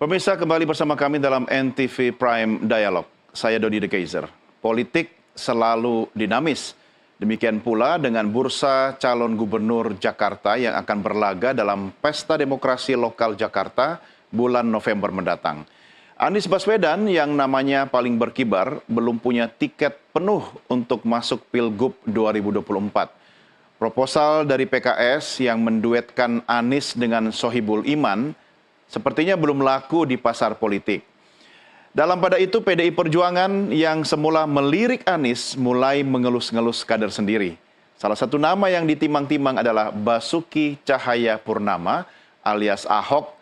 Pemirsa, kembali bersama kami dalam NTV Prime Dialog. Saya Dodi De Keizer. Politik selalu dinamis. Demikian pula dengan bursa calon gubernur Jakarta yang akan berlaga dalam Pesta Demokrasi Lokal Jakarta bulan November mendatang. Anies Baswedan yang namanya paling berkibar belum punya tiket penuh untuk masuk Pilgub 2024. Proposal dari PKS yang menduetkan Anies dengan Sohibul Iman sepertinya belum laku di pasar politik. Dalam pada itu PDI Perjuangan yang semula melirik Anies mulai mengelus-ngelus kader sendiri. Salah satu nama yang ditimang-timang adalah Basuki Cahayapurnama alias Ahok.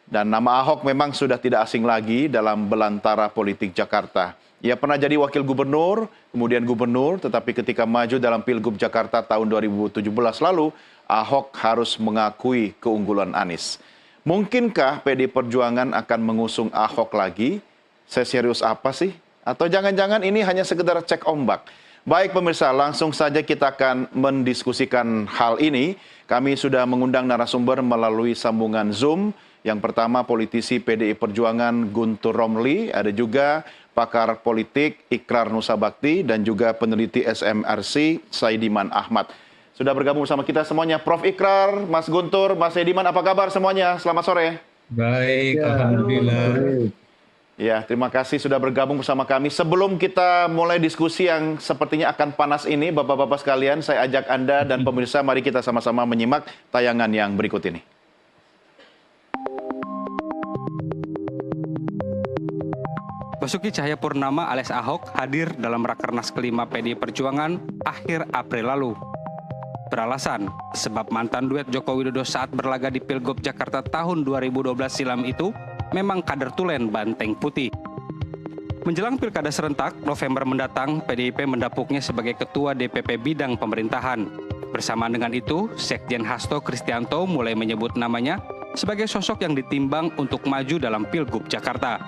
Dan nama Ahok memang sudah tidak asing lagi dalam belantara politik Jakarta. Ia pernah jadi wakil gubernur, kemudian gubernur, tetapi ketika maju dalam Pilgub Jakarta tahun 2017 lalu, Ahok harus mengakui keunggulan Anies. Mungkinkah PDI Perjuangan akan mengusung Ahok lagi? Seserius apa sih? Atau jangan-jangan ini hanya sekedar cek ombak? Baik pemirsa, langsung saja kita akan mendiskusikan hal ini. Kami sudah mengundang narasumber melalui sambungan Zoom. Yang pertama politisi PDI Perjuangan Guntur Romli, ada juga pakar politik Ikrar Nusa Bakti dan juga peneliti SMRC Saidiman Ahmad. Sudah bergabung bersama kita semuanya, Prof. Ikrar, Mas Guntur, Mas Saidiman, apa kabar semuanya? Selamat sore. Baik, Alhamdulillah. Ya, terima kasih sudah bergabung bersama kami. Sebelum kita mulai diskusi yang sepertinya akan panas ini, Bapak-Bapak sekalian, saya ajak Anda dan pemirsa, mari kita sama-sama menyimak tayangan yang berikut ini. Basuki Cahayapurnama alias Ahok hadir dalam Rakernas kelima PDI Perjuangan akhir April lalu. Beralasan, sebab mantan duet Joko Widodo saat berlaga di Pilgub Jakarta tahun 2012 silam itu memang kader tulen Banteng Putih. Menjelang Pilkada serentak November mendatang, PDIP mendapuknya sebagai Ketua DPP Bidang Pemerintahan. Bersamaan dengan itu, Sekjen Hasto Kristianto mulai menyebut namanya sebagai sosok yang ditimbang untuk maju dalam Pilgub Jakarta.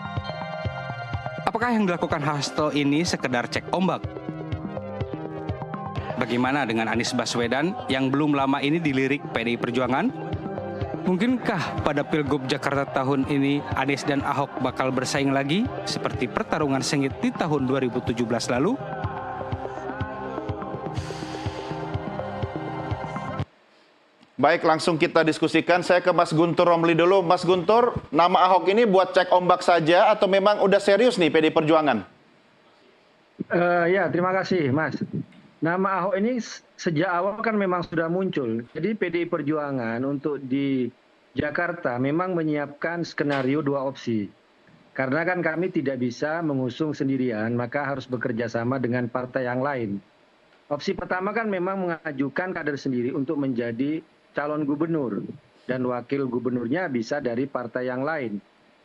Apakah yang dilakukan Hasto ini sekedar cek ombak? Bagaimana dengan Anies Baswedan yang belum lama ini dilirik PDI Perjuangan? Mungkinkah pada Pilgub Jakarta tahun ini Anies dan Ahok bakal bersaing lagi seperti pertarungan sengit di tahun 2017 lalu? Baik, langsung kita diskusikan. Saya ke Mas Guntur Romli dulu. Mas Guntur, nama Ahok ini buat cek ombak saja atau memang udah serius nih PDI Perjuangan? Ya, terima kasih Mas. Nama Ahok ini sejak awal kan memang sudah muncul. Jadi PDI Perjuangan untuk di Jakarta memang menyiapkan skenario dua opsi. Karena kan kami tidak bisa mengusung sendirian, maka harus bekerja sama dengan partai yang lain. Opsi pertama kan memang mengajukan kader sendiri untuk menjadi calon gubernur. Dan wakil gubernurnya bisa dari partai yang lain.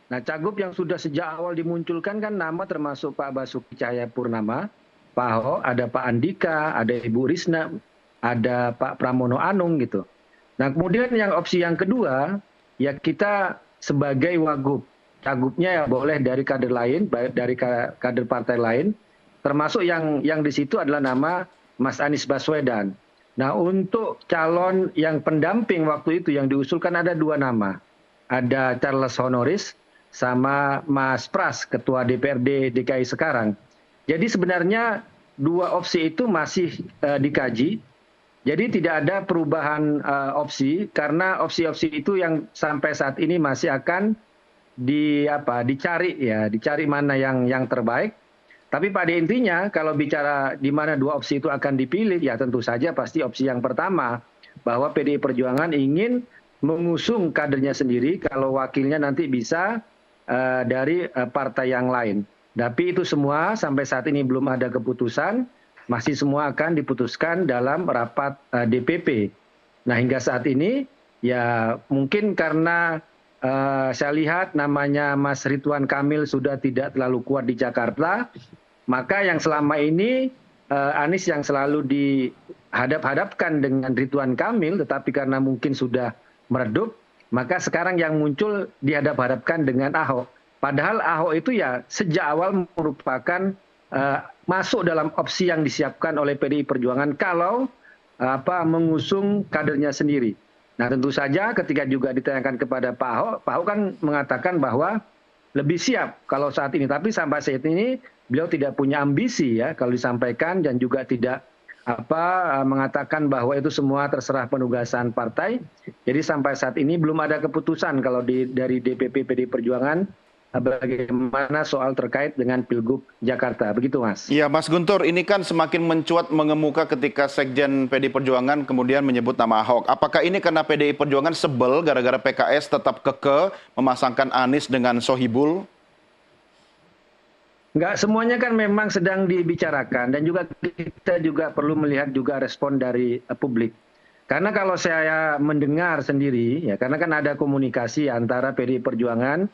Nah, cagup yang sudah sejak awal dimunculkan kan nama termasuk Pak Basuki Cahayapurnama, Pak Ahok, ada Pak Andika, ada Ibu Risna, ada Pak Pramono Anung gitu. Nah kemudian yang opsi yang kedua, ya kita sebagai wagub, cagupnya ya boleh dari kader lain, dari kader partai lain, termasuk yang di situ adalah nama Mas Anies Baswedan. Nah untuk calon yang pendamping waktu itu yang diusulkan ada dua nama, ada Charles Honoris sama Mas Pras, Ketua DPRD DKI sekarang. Jadi sebenarnya dua opsi itu masih dikaji. Jadi tidak ada perubahan opsi karena opsi-opsi itu yang sampai saat ini masih akan dicari mana yang terbaik. Tapi pada intinya kalau bicara di mana dua opsi itu akan dipilih, ya tentu saja pasti opsi yang pertama bahwa PDI Perjuangan ingin mengusung kadernya sendiri kalau wakilnya nanti bisa dari partai yang lain. Tapi itu semua sampai saat ini belum ada keputusan, masih semua akan diputuskan dalam rapat DPP. Nah hingga saat ini ya mungkin karena saya lihat namanya Mas Ridwan Kamil sudah tidak terlalu kuat di Jakarta, maka yang selama ini Anies yang selalu dihadap-hadapkan dengan Ridwan Kamil, tetapi karena mungkin sudah meredup, maka sekarang yang muncul dihadap-hadapkan dengan Ahok. Padahal Ahok itu ya sejak awal merupakan masuk dalam opsi yang disiapkan oleh PDI Perjuangan kalau mengusung kadernya sendiri. Nah tentu saja ketika juga ditanyakan kepada Pak Ahok kan mengatakan bahwa lebih siap kalau saat ini. Tapi sampai saat ini beliau tidak punya ambisi ya kalau disampaikan, dan juga tidak mengatakan bahwa itu semua terserah penugasan partai. Jadi sampai saat ini belum ada keputusan kalau dari DPP PDI Perjuangan bagaimana soal terkait dengan Pilgub Jakarta. Begitu, Mas. Ya, Mas Guntur, ini kan semakin mencuat mengemuka ketika Sekjen PDI Perjuangan kemudian menyebut nama Ahok. Apakah ini karena PDI Perjuangan sebel gara-gara PKS tetap kekeh memasangkan Anies dengan Sohibul? Enggak, semuanya kan memang sedang dibicarakan, dan juga kita juga perlu melihat juga respon dari publik. Karena kalau saya mendengar sendiri, ya karena kan ada komunikasi antara PDI Perjuangan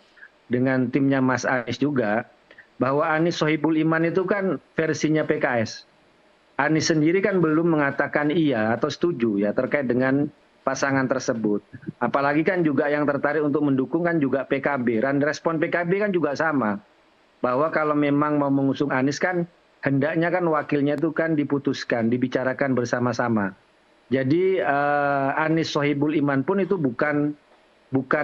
dengan timnya Mas Anies juga, bahwa Anies Sohibul Iman itu kan versinya PKS. Anies sendiri kan belum mengatakan iya atau setuju ya terkait dengan pasangan tersebut. Apalagi kan juga yang tertarik untuk mendukung kan juga PKB. Dan respon PKB kan juga sama. Bahwa kalau memang mau mengusung Anies kan hendaknya kan wakilnya itu kan diputuskan, dibicarakan bersama-sama. Jadi Anies Sohibul Iman pun itu bukan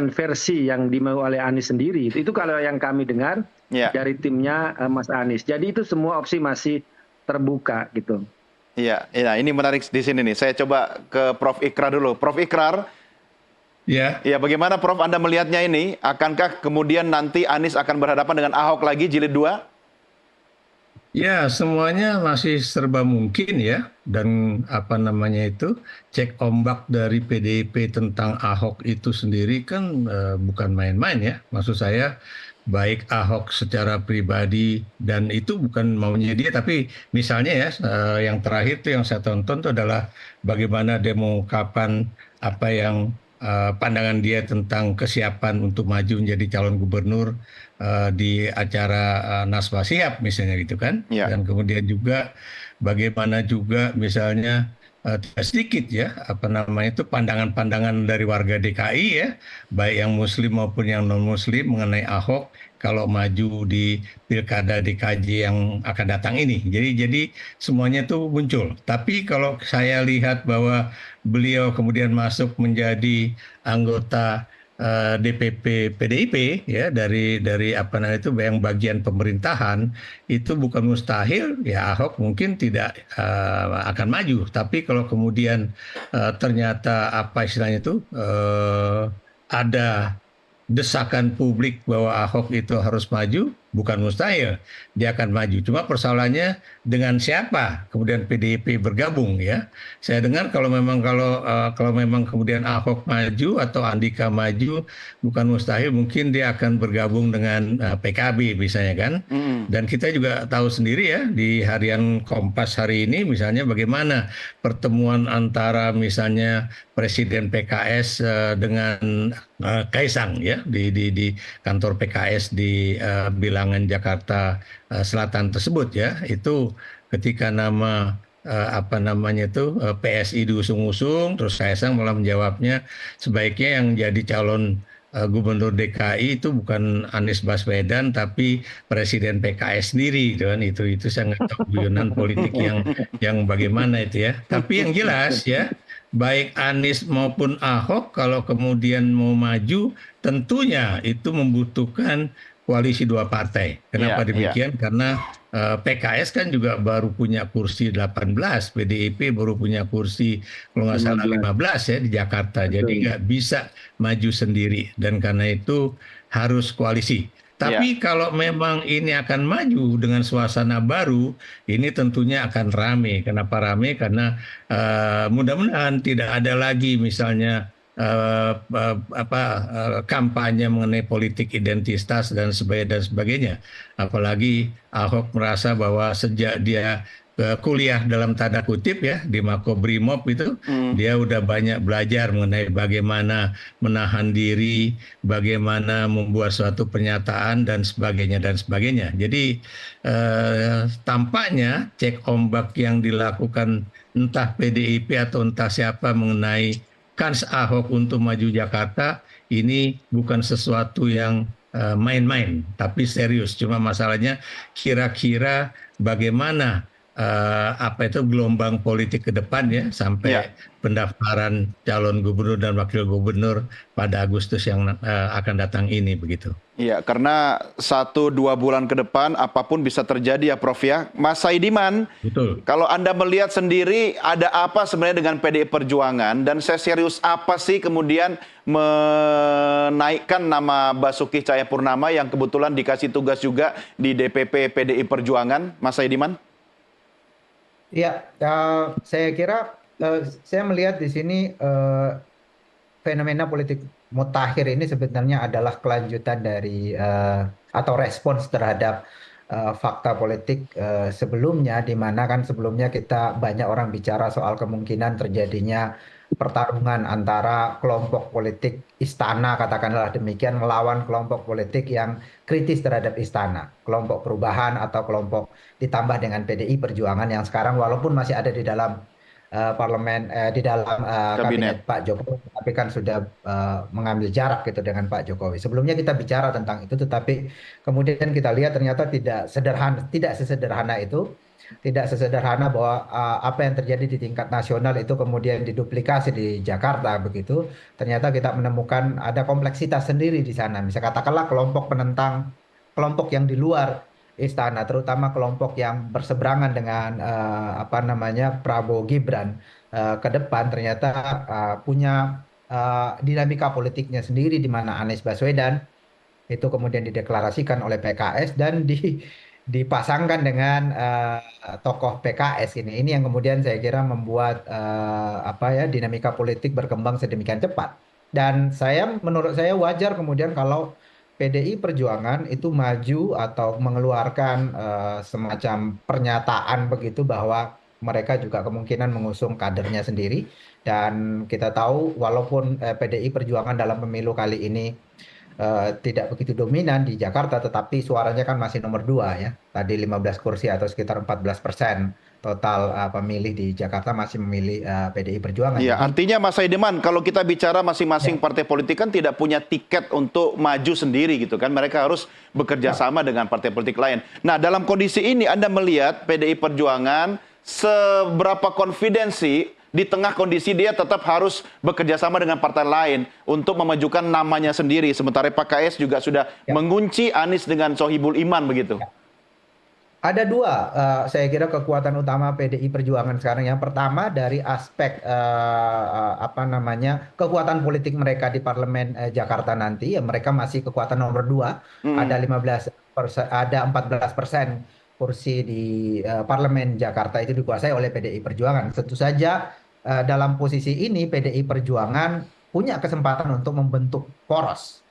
versi yang dimau oleh Anies sendiri. Itu kalau yang kami dengar dari timnya Mas Anies. Jadi itu semua opsi masih terbuka gitu. Iya, ini menarik di sini nih. Saya coba ke Prof. Ikrar dulu. Prof. Ikrar, ya, bagaimana Prof Anda melihatnya ini? Akankah kemudian nanti Anies akan berhadapan dengan Ahok lagi jilid 2? Ya, semuanya masih serba mungkin ya. Dan cek ombak dari PDIP tentang Ahok itu sendiri kan bukan main-main ya. Maksud saya baik Ahok secara pribadi, dan itu bukan maunya dia, tapi misalnya ya yang terakhir tuh yang saya tonton itu adalah bagaimana dia mengungkapkan apa yang pandangan dia tentang kesiapan untuk maju menjadi calon gubernur di acara Naswa Shihab misalnya gitu kan. Dan kemudian juga bagaimana juga misalnya tidak sedikit ya pandangan-pandangan dari warga DKI ya, baik yang muslim maupun yang non muslim mengenai Ahok kalau maju di pilkada DKJ yang akan datang ini. Jadi semuanya itu muncul. Tapi kalau saya lihat bahwa beliau kemudian masuk menjadi anggota DPP PDIP ya dari yang bagian pemerintahan, itu bukan mustahil ya Ahok mungkin tidak akan maju. Tapi kalau kemudian ternyata ada desakan publik bahwa Ahok itu harus maju, bukan mustahil dia akan maju. Cuma persoalannya dengan siapa kemudian PDIP bergabung ya. Saya dengar kalau memang kemudian Ahok maju atau Andika maju, bukan mustahil mungkin dia akan bergabung dengan PKB misalnya kan. Dan kita juga tahu sendiri ya di harian Kompas hari ini misalnya bagaimana pertemuan antara misalnya Presiden PKS dengan Kaisang ya di kantor PKS di Bilangan Jakarta Selatan tersebut ya. Itu ketika nama PSI diusung-usung, terus Kaisang malah menjawabnya sebaiknya yang jadi calon gubernur DKI itu bukan Anies Baswedan tapi Presiden PKS sendiri kan. Itu saya nggak tahu guyonan politik yang bagaimana itu ya. Tapi yang jelas ya, baik Anies maupun Ahok kalau kemudian mau maju tentunya itu membutuhkan koalisi dua partai. Kenapa demikian? Karena PKS kan juga baru punya kursi 18, PDIP baru punya kursi kalau nggak salah 15 ya di Jakarta. Jadi nggak bisa maju sendiri, dan karena itu harus koalisi. Tapi kalau memang ini akan maju dengan suasana baru, ini tentunya akan rame. Kenapa rame? Karena mudah-mudahan tidak ada lagi misalnya kampanye mengenai politik identitas dan sebagainya. Apalagi Ahok merasa bahwa sejak dia kuliah dalam tanda kutip ya di Makobrimob itu, dia udah banyak belajar mengenai bagaimana menahan diri, bagaimana membuat suatu pernyataan dan sebagainya. Jadi tampaknya cek ombak yang dilakukan entah PDIP atau entah siapa mengenai kans Ahok untuk maju Jakarta ini bukan sesuatu yang main-main, tapi serius. Cuma masalahnya kira-kira bagaimana apa itu gelombang politik ke depan ya sampai Ya. pendaftaran calon gubernur dan wakil gubernur pada Agustus yang akan datang ini begitu. Iya, karena 1-2 bulan ke depan apapun bisa terjadi ya Prof ya. Mas Saidiman, Betul. kalau Anda melihat sendiri ada apa sebenarnya dengan PDI Perjuangan dan serius apa sih kemudian menaikkan nama Basuki Cahayapurnama yang kebetulan dikasih tugas juga di DPP PDI Perjuangan, Mas Saidiman? Ya, saya kira saya melihat di sini fenomena politik mutakhir ini sebenarnya adalah kelanjutan dari atau respons terhadap fakta politik sebelumnya, di mana kan sebelumnya kita banyak orang bicara soal kemungkinan terjadinya pertarungan antara kelompok politik istana, katakanlah demikian, melawan kelompok politik yang kritis terhadap istana, kelompok perubahan atau kelompok ditambah dengan PDI Perjuangan yang sekarang walaupun masih ada di dalam parlemen, di dalam kabinet Pak Jokowi, tapi kan sudah mengambil jarak gitu dengan Pak Jokowi. Sebelumnya kita bicara tentang itu, tetapi kemudian kita lihat ternyata tidak sesederhana itu, tidak sesederhana bahwa apa yang terjadi di tingkat nasional itu kemudian diduplikasi di Jakarta begitu. Ternyata kita menemukan ada kompleksitas sendiri di sana. Misalnya katakanlah kelompok penentang, kelompok yang di luar istana, terutama kelompok yang berseberangan dengan apa namanya Prabowo Gibran ke depan ternyata punya dinamika politiknya sendiri, di mana Anies Baswedan itu kemudian dideklarasikan oleh PKS dan dipasangkan dengan tokoh PKS ini. Ini yang kemudian saya kira membuat apa ya dinamika politik berkembang sedemikian cepat. Dan menurut saya wajar kemudian kalau PDI Perjuangan itu maju atau mengeluarkan semacam pernyataan begitu bahwa mereka juga kemungkinan mengusung kadernya sendiri. Dan kita tahu walaupun PDI Perjuangan dalam pemilu kali ini tidak begitu dominan di Jakarta, tetapi suaranya kan masih nomor 2 ya. Tadi 15 kursi atau sekitar 14% total pemilih di Jakarta masih memilih PDI Perjuangan. Iya, artinya Mas Saidiman, kalau kita bicara masing-masing partai politik kan tidak punya tiket untuk maju sendiri gitu kan. Mereka harus bekerja sama dengan partai politik lain. Nah, dalam kondisi ini Anda melihat PDI Perjuangan seberapa konfidensi di tengah kondisi dia tetap harus bekerja sama dengan partai lain untuk memajukan namanya sendiri. Sementara PKS juga sudah mengunci Anies dengan Sohibul Iman begitu. Ada dua, saya kira kekuatan utama PDI Perjuangan sekarang. Yang pertama dari aspek apa namanya kekuatan politik mereka di parlemen Jakarta nanti, ya mereka masih kekuatan nomor 2, ada 14% kursi di parlemen Jakarta itu dikuasai oleh PDI Perjuangan. Tentu saja dalam posisi ini PDI Perjuangan punya kesempatan untuk membentuk poros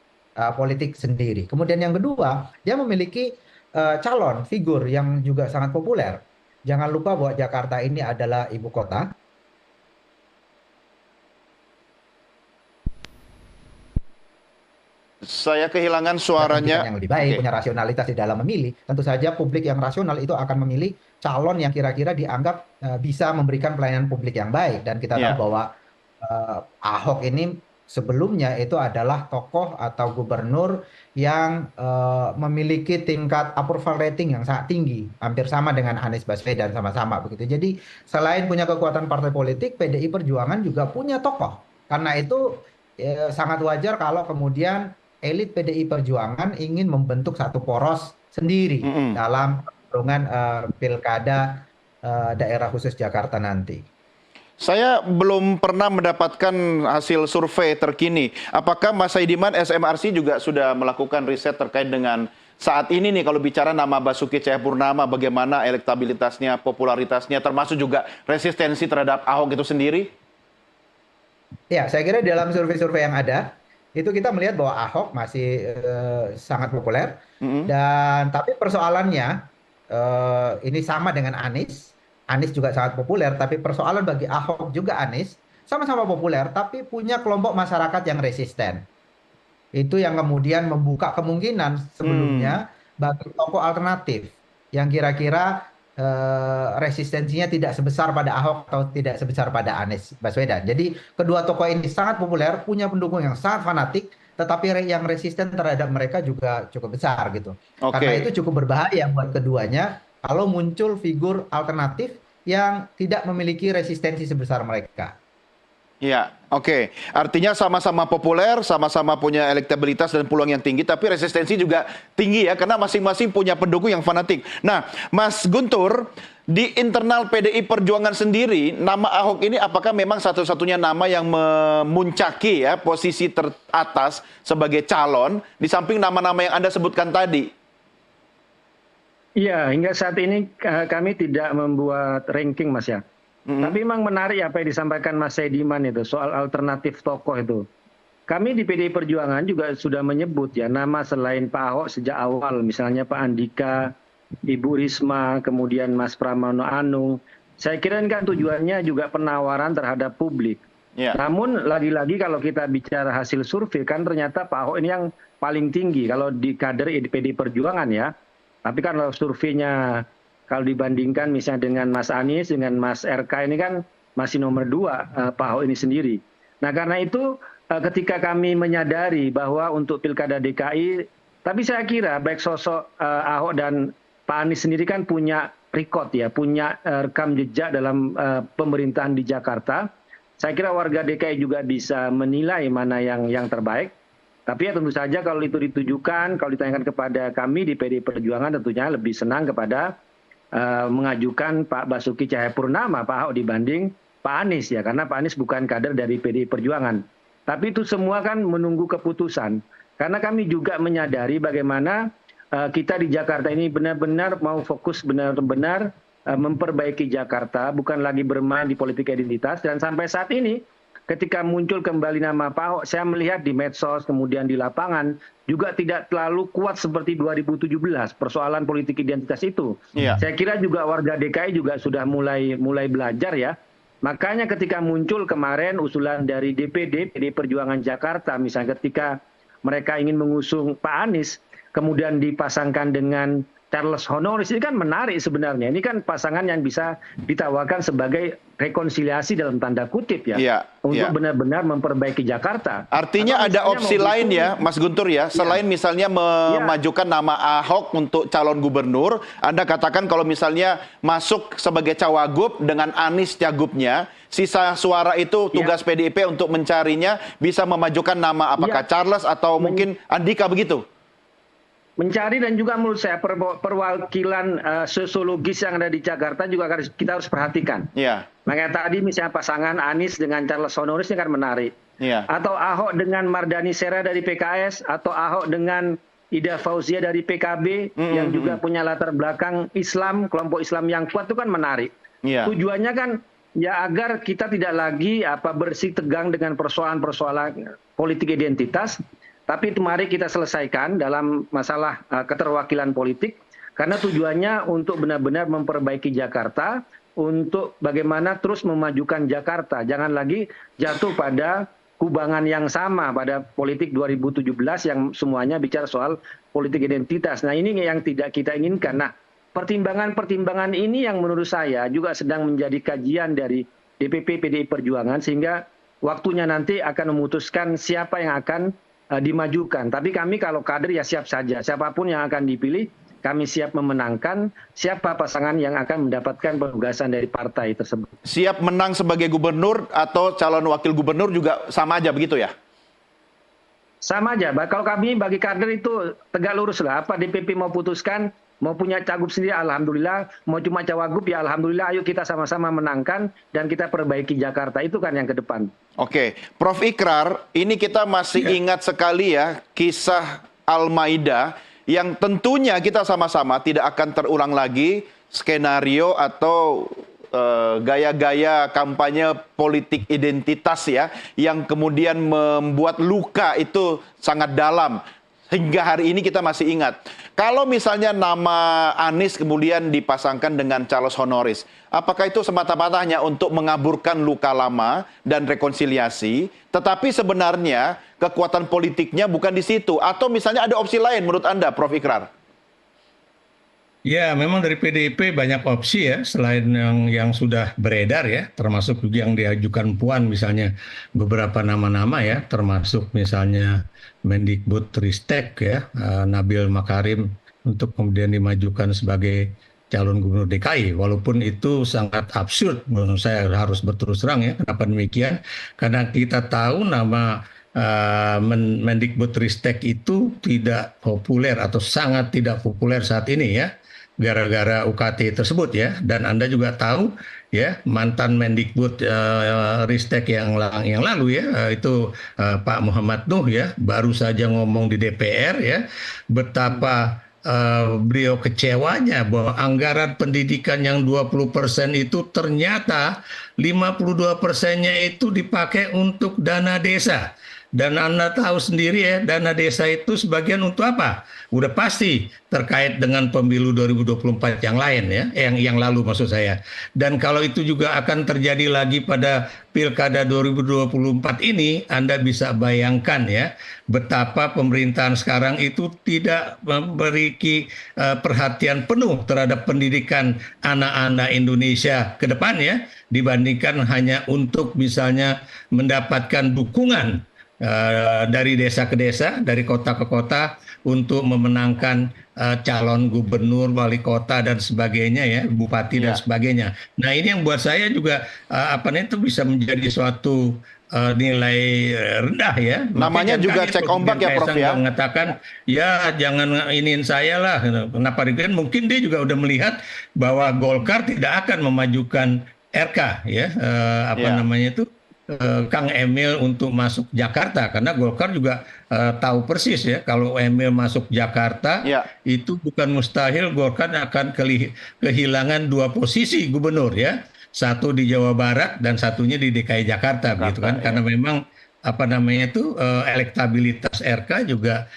politik sendiri. Kemudian yang kedua, dia memiliki calon figur yang juga sangat populer. Jangan lupa bahwa Jakarta ini adalah ibu kota. Saya kehilangan suaranya. Yang lebih baik, punya rasionalitas di dalam memilih. Tentu saja publik yang rasional itu akan memilih calon yang kira-kira dianggap bisa memberikan pelayanan publik yang baik. Dan kita tahu bahwa Ahok ini sebelumnya itu adalah tokoh atau gubernur yang memiliki tingkat approval rating yang sangat tinggi, hampir sama dengan Anies Baswedan, sama-sama begitu. Jadi selain punya kekuatan partai politik, PDI Perjuangan juga punya tokoh. Karena itu sangat wajar kalau kemudian elit PDI Perjuangan ingin membentuk satu poros sendiri dalam pertarungan pilkada daerah khusus Jakarta nanti. Saya belum pernah mendapatkan hasil survei terkini. Apakah Mas Saidiman SMRC juga sudah melakukan riset terkait dengan saat ini nih kalau bicara nama Basuki Cahayapurnama, bagaimana elektabilitasnya, popularitasnya, termasuk juga resistensi terhadap Ahok itu sendiri? Ya, saya kira dalam survei-survei yang ada, itu kita melihat bahwa Ahok masih sangat populer. Dan tapi persoalannya ini sama dengan Anies. Anies juga sangat populer, tapi persoalan bagi Ahok juga Anies sama-sama populer, tapi punya kelompok masyarakat yang resisten. Itu yang kemudian membuka kemungkinan sebelumnya bagi tokoh alternatif yang kira-kira resistensinya tidak sebesar pada Ahok atau tidak sebesar pada Anies Baswedan. Jadi kedua tokoh ini sangat populer, punya pendukung yang sangat fanatik, tetapi yang resisten terhadap mereka juga cukup besar gitu. Karena itu cukup berbahaya buat keduanya. kalau muncul figur alternatif yang tidak memiliki resistensi sebesar mereka. Ya, oke. Artinya sama-sama populer, sama-sama punya elektabilitas dan peluang yang tinggi, tapi resistensi juga tinggi ya, karena masing-masing punya pendukung yang fanatik. Nah, Mas Guntur, di internal PDI Perjuangan sendiri, nama Ahok ini apakah memang satu-satunya nama yang memuncaki ya posisi teratas sebagai calon, di samping nama-nama yang Anda sebutkan tadi? Iya, hingga saat ini kami tidak membuat ranking, Mas ya. Tapi memang menarik apa yang disampaikan Mas Saidiman itu soal alternatif tokoh itu. Kami di PDI Perjuangan juga sudah menyebut ya nama selain Pak Ahok sejak awal, misalnya Pak Andika, Ibu Risma, kemudian Mas Pramono Anung. Saya kira ini kan tujuannya juga penawaran terhadap publik. Ya. Namun lagi-lagi kalau kita bicara hasil survei kan ternyata Pak Ahok ini yang paling tinggi kalau di kader PDI Perjuangan ya. Tapi kan kalau surveinya kalau dibandingkan misalnya dengan Mas Anies, dengan Mas RK ini kan masih nomor 2 Pak Ahok ini sendiri. Nah karena itu ketika kami menyadari bahwa untuk Pilkada DKI, tapi saya kira baik sosok Ahok dan Pak Anies sendiri kan punya record ya, punya rekam jejak dalam pemerintahan di Jakarta. Saya kira warga DKI juga bisa menilai mana yang terbaik. Tapi ya tentu saja kalau itu ditujukan, kalau ditanyakan kepada kami di PDI Perjuangan tentunya lebih senang kepada mengajukan Pak Basuki Cahayapurnama, Pak Ahok dibanding Pak Anies ya, karena Pak Anies bukan kader dari PDI Perjuangan. Tapi itu semua kan menunggu keputusan. Karena kami juga menyadari bagaimana kita di Jakarta ini benar-benar mau fokus benar-benar memperbaiki Jakarta, bukan lagi bermain di politik identitas. Dan sampai saat ini ketika muncul kembali nama Pak Ahok, saya melihat di medsos, kemudian di lapangan, juga tidak terlalu kuat seperti 2017, persoalan politik identitas itu. Iya. Saya kira juga warga DKI juga sudah mulai belajar ya. Makanya ketika muncul kemarin usulan dari DPD, PDI Perjuangan Jakarta, misalnya ketika mereka ingin mengusung Pak Anies, kemudian dipasangkan dengan Charles Honoris, ini kan menarik sebenarnya. Ini kan pasangan yang bisa ditawarkan sebagai rekonsiliasi dalam tanda kutip ya. Iya, untuk iya. benar-benar memperbaiki Jakarta. Artinya Atau ada misalnya opsi mau lain ya, Mas Guntur ya, selain misalnya memajukan nama Ahok untuk calon gubernur, Anda katakan kalau misalnya masuk sebagai cawagup dengan Anies cagupnya, sisa suara itu tugas PDIP untuk mencarinya, bisa memajukan nama apakah Charles atau mungkin Andika begitu? Mencari, dan juga menurut saya perwakilan sosiologis yang ada di Jakarta juga kita harus perhatikan. Iya. Makanya tadi misalnya pasangan Anies dengan Charles Honoris ini kan menarik. Iya. Atau Ahok dengan Mardhani Sera dari PKS, atau Ahok dengan Ida Fauzia dari PKB yang juga punya latar belakang Islam, kelompok Islam yang kuat, itu kan menarik. Iya. Tujuannya kan ya agar kita tidak lagi bersih tegang dengan persoalan-persoalan politik identitas. Tapi itu mari kita selesaikan dalam masalah keterwakilan politik, karena tujuannya untuk benar-benar memperbaiki Jakarta, untuk bagaimana terus memajukan Jakarta. Jangan lagi jatuh pada kubangan yang sama pada politik 2017 yang semuanya bicara soal politik identitas. Nah ini yang tidak kita inginkan. Nah pertimbangan-pertimbangan ini yang menurut saya juga sedang menjadi kajian dari DPP PDI Perjuangan, sehingga waktunya nanti akan memutuskan siapa yang akan dimajukan. Tapi kami kalau kader ya siap saja. Siapapun yang akan dipilih, kami siap memenangkan siapa pasangan yang akan mendapatkan penugasan dari partai tersebut. Siap menang sebagai gubernur atau calon wakil gubernur juga sama aja begitu ya? Sama aja. Kalau kami bagi kader itu tegak lurus lah. Apa DPP mau putuskan, mau punya cagup sendiri, alhamdulillah. Mau cuma cawagup, ya alhamdulillah. Ayo kita sama-sama menangkan dan kita perbaiki Jakarta. Itu kan yang ke depan. Oke, Prof. Ikrar, ini kita masih ingat sekali ya kisah Al-Maida yang tentunya kita sama-sama tidak akan terulang lagi skenario atau gaya-gaya kampanye politik identitas ya, yang kemudian membuat luka itu sangat dalam. Hingga hari ini kita masih ingat. Kalau misalnya nama Anies kemudian dipasangkan dengan Charles Honoris, apakah itu semata-mata hanya untuk mengaburkan luka lama dan rekonsiliasi, tetapi sebenarnya kekuatan politiknya bukan di situ? Atau misalnya ada opsi lain menurut Anda, Prof. Ikrar? Ya, memang dari PDIP banyak opsi ya, selain yang sudah beredar ya, termasuk juga yang diajukan Puan misalnya beberapa nama-nama ya, termasuk misalnya Mendikbud Ristek ya, Nabil Makarim untuk kemudian dimajukan sebagai calon gubernur DKI, walaupun itu sangat absurd menurut saya, harus berterus terang ya. Kenapa demikian? Karena kita tahu nama Mendikbudristek itu tidak populer atau sangat tidak populer saat ini ya, gara-gara UKT tersebut ya. Dan Anda juga tahu ya, mantan Mendikbud Ristek yang lalu ya, itu Pak Muhammad Nuh ya, baru saja ngomong di DPR ya, betapa beliau kecewanya bahwa anggaran pendidikan yang 20% itu ternyata 52%-nya itu dipakai untuk dana desa. Dan Anda tahu sendiri ya, dana desa itu sebagian untuk apa? Udah pasti terkait dengan pemilu 2024 yang lain ya, yang lalu maksud saya. Dan kalau itu juga akan terjadi lagi pada Pilkada 2024 ini, Anda bisa bayangkan ya, betapa pemerintahan sekarang itu tidak memberi perhatian penuh terhadap pendidikan anak-anak Indonesia ke depan ya, dibandingkan hanya untuk misalnya mendapatkan dukungan dari desa ke desa, dari kota ke kota untuk memenangkan calon gubernur, wali kota dan sebagainya ya, bupati dan sebagainya. Nah ini yang buat saya juga itu bisa menjadi suatu nilai rendah ya. Namanya juga cek ombak ya Prof ya. Mengatakan ya jangan iniin saya lah. Kenapa demikian? Mungkin dia juga udah melihat bahwa Golkar tidak akan memajukan RK ya, namanya itu Kang Emil untuk masuk Jakarta, karena Golkar juga tahu persis ya, kalau Emil masuk Jakarta itu bukan mustahil Golkar akan kehilangan 2 posisi gubernur ya, satu di Jawa Barat dan satunya di DKI Jakarta gitu kan, karena memang elektabilitas RK juga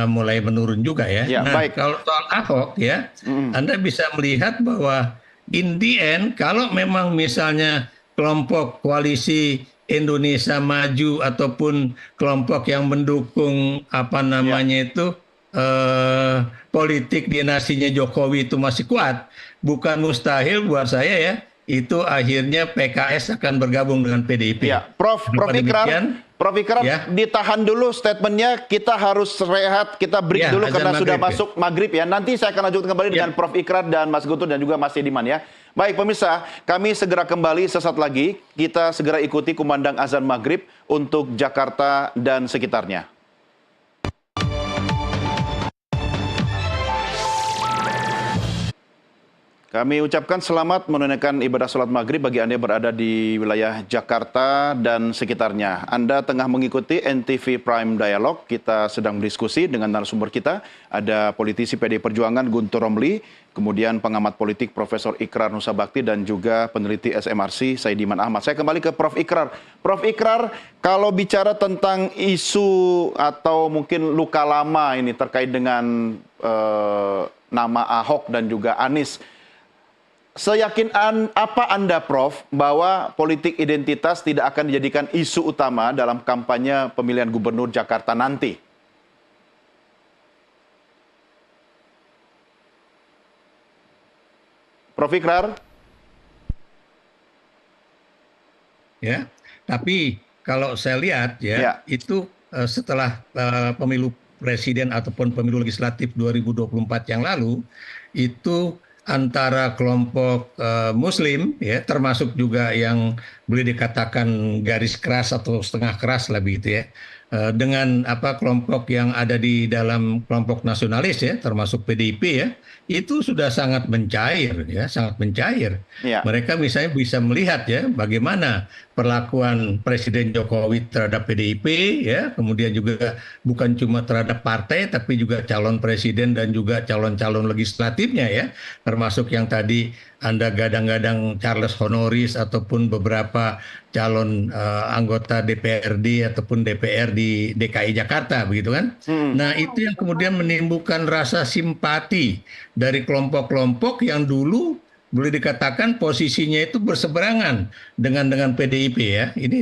mulai menurun juga ya. Nah, baik. Kalau soal Ahok ya, Anda bisa melihat bahwa in the end kalau memang misalnya kelompok koalisi Indonesia Maju ataupun kelompok yang mendukung itu politik dinastinya Jokowi itu masih kuat, bukan mustahil buat saya ya, itu akhirnya PKS akan bergabung dengan PDIP. Ya, Prof Ikrar, ditahan dulu statementnya, kita harus rehat, kita break dulu karena sudah masuk maghrib ya. Nanti saya akan lanjutkan kembali dengan Prof Ikrar dan Mas Guntur dan juga Mas Ediman ya. Baik pemirsa, kami segera kembali sesaat lagi. Kita segera ikuti kumandang azan maghrib untuk Jakarta dan sekitarnya. Kami ucapkan selamat menunaikan ibadah sholat maghrib bagi Anda yang berada di wilayah Jakarta dan sekitarnya. Anda tengah mengikuti NTV Prime Dialog. Kita sedang berdiskusi dengan narasumber kita. Ada politisi PD Perjuangan Guntur Romli, kemudian pengamat politik Profesor Ikrar Nusa Bakti, dan juga peneliti SMRC Saidiman Ahmad. Saya kembali ke Prof Ikrar. Prof Ikrar, kalau bicara tentang isu atau mungkin luka lama ini terkait dengan nama Ahok dan juga Anies, seyakin apa Anda, Prof, bahwa politik identitas tidak akan dijadikan isu utama dalam kampanye pemilihan gubernur Jakarta nanti? Prof Ikrar? Ya, tapi kalau saya lihat itu setelah pemilu presiden ataupun pemilu legislatif 2024 yang lalu, itu antara kelompok Muslim ya, termasuk juga yang boleh dikatakan garis keras atau setengah keras lah begitu ya, dengan kelompok yang ada di dalam kelompok nasionalis ya, termasuk PDIP ya, itu sudah sangat mencair ya, sangat mencair. Mereka misalnya bisa melihat ya bagaimana perlakuan Presiden Jokowi terhadap PDIP ya, kemudian juga bukan cuma terhadap partai tapi juga calon presiden dan juga calon-calon legislatifnya ya, termasuk yang tadi Anda gadang-gadang Charles Honoris ataupun beberapa calon anggota DPRD ataupun DPR di DKI Jakarta begitu kan. Nah, itu yang kemudian menimbulkan rasa simpati dari kelompok-kelompok yang dulu boleh dikatakan posisinya itu berseberangan dengan PDIP ya. Ini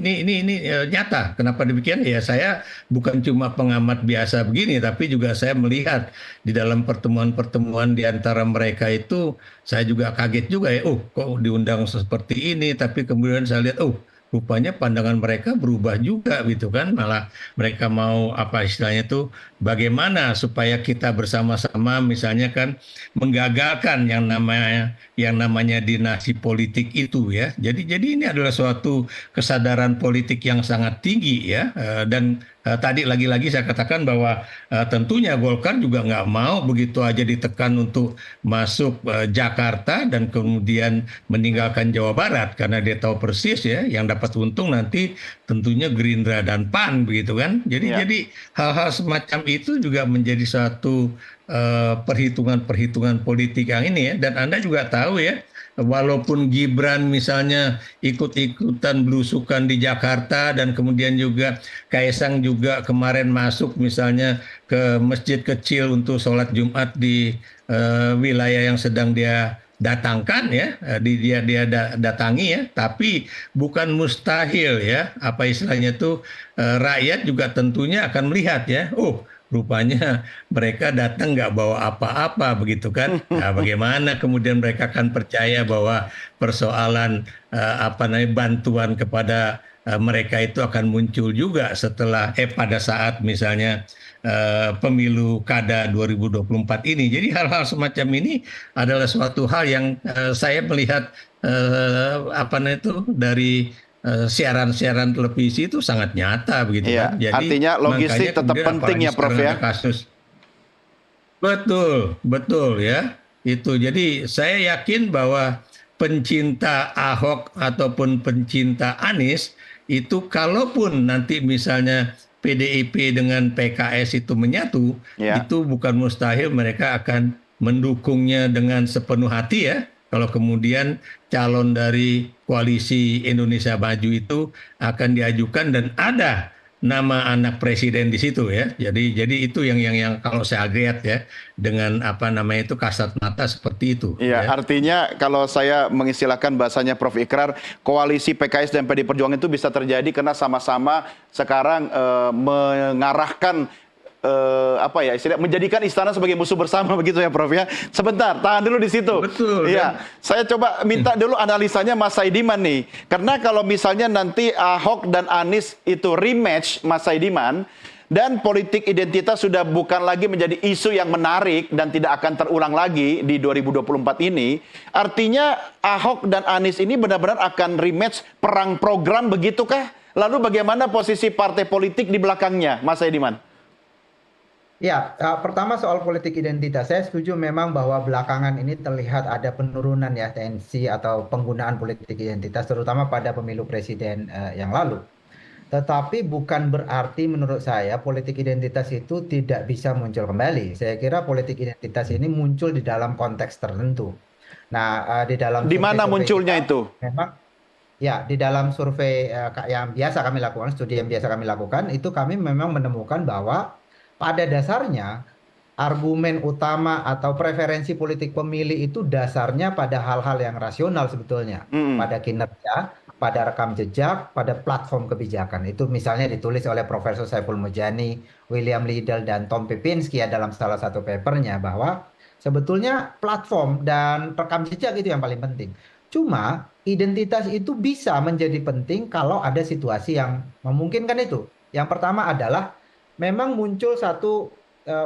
nyata. Kenapa demikian? Ya saya bukan cuma pengamat biasa begini, tapi juga saya melihat di dalam pertemuan-pertemuan di antara mereka itu, saya juga kaget juga ya. Kok diundang seperti ini? Tapi kemudian saya lihat, rupanya pandangan mereka berubah juga gitu kan. Malah mereka mau apa istilahnya tuh bagaimana supaya kita bersama-sama misalnya kan menggagalkan yang namanya dinasti politik itu ya. Jadi ini adalah suatu kesadaran politik yang sangat tinggi ya. Dan tadi lagi-lagi saya katakan bahwa tentunya Golkar juga nggak mau begitu aja ditekan untuk masuk Jakarta dan kemudian meninggalkan Jawa Barat karena dia tahu persis ya yang dapat untung nanti tentunya Gerindra dan PAN begitu kan. Jadi hal-hal semacam itu juga menjadi satu perhitungan-perhitungan politik yang ini ya. Dan Anda juga tahu ya, walaupun Gibran misalnya ikut-ikutan belusukan di Jakarta dan kemudian juga Kaisang juga kemarin masuk misalnya ke masjid kecil untuk sholat Jumat di wilayah yang sedang dia datangkan ya, dia datangi ya, tapi bukan mustahil ya, apa istilahnya tuh rakyat juga tentunya akan melihat ya, oh rupanya mereka datang nggak bawa apa-apa begitu kan. Nah, bagaimana kemudian mereka akan percaya bahwa persoalan apa namanya bantuan kepada mereka itu akan muncul juga setelah pada saat misalnya pemilu Kada 2024 ini. Jadi hal-hal semacam ini adalah suatu hal yang saya melihat apa namanya itu dari siaran-siaran televisi itu sangat nyata begitu Iya, kan. Jadi artinya logistik makanya tetap kemudian penting apalagi ya Prof sekarang ya. ada kasus. Betul, betul ya. Itu. Jadi saya yakin bahwa pencinta Ahok ataupun pencinta Anies itu kalaupun nanti misalnya PDIP dengan PKS itu menyatu, Ya. itu bukan mustahil mereka akan mendukungnya dengan sepenuh hati ya. Kalau kemudian calon dari koalisi Indonesia Maju itu akan diajukan dan ada nama anak presiden di situ ya. Jadi itu yang kalau saya lihat ya dengan apa namanya itu kasat mata seperti itu Iya, ya. artinya kalau saya mengistilahkan bahasanya Prof Ikrar, koalisi PKS dan PD Perjuangan itu bisa terjadi karena sama-sama sekarang mengarahkan apa ya istilah menjadikan istana sebagai musuh bersama begitu ya Prof ya. Sebentar, tahan dulu di situ. Betul. Iya, saya coba minta dulu analisanya Mas Saidiman nih. Karena kalau misalnya nanti Ahok dan Anies itu rematch Mas Saidiman dan politik identitas sudah bukan lagi menjadi isu yang menarik dan tidak akan terulang lagi di 2024 ini, artinya Ahok dan Anies ini benar-benar akan rematch perang program begitukah? Lalu bagaimana posisi partai politik di belakangnya, Mas Saidiman? Ya, pertama soal politik identitas, saya setuju memang bahwa belakangan ini terlihat ada penurunan ya tensi atau penggunaan politik identitas, terutama pada pemilu presiden yang lalu. Tetapi bukan berarti menurut saya politik identitas itu tidak bisa muncul kembali. Saya kira politik identitas ini muncul di dalam konteks tertentu. Nah, di dalam Di mana survei-survei munculnya kita, itu? memang ya di dalam survei yang biasa kami lakukan, studi yang biasa kami lakukan, itu kami memang menemukan bahwa pada dasarnya argumen utama atau preferensi politik pemilih itu dasarnya pada hal-hal yang rasional sebetulnya, pada kinerja, pada rekam jejak, pada platform kebijakan. Itu misalnya ditulis oleh Profesor Saiful Mujani, William Liddell, dan Tom Pipinski ya dalam salah satu papernya bahwa sebetulnya platform dan rekam jejak itu yang paling penting. Cuma identitas itu bisa menjadi penting kalau ada situasi yang memungkinkan itu. Yang pertama adalah memang muncul satu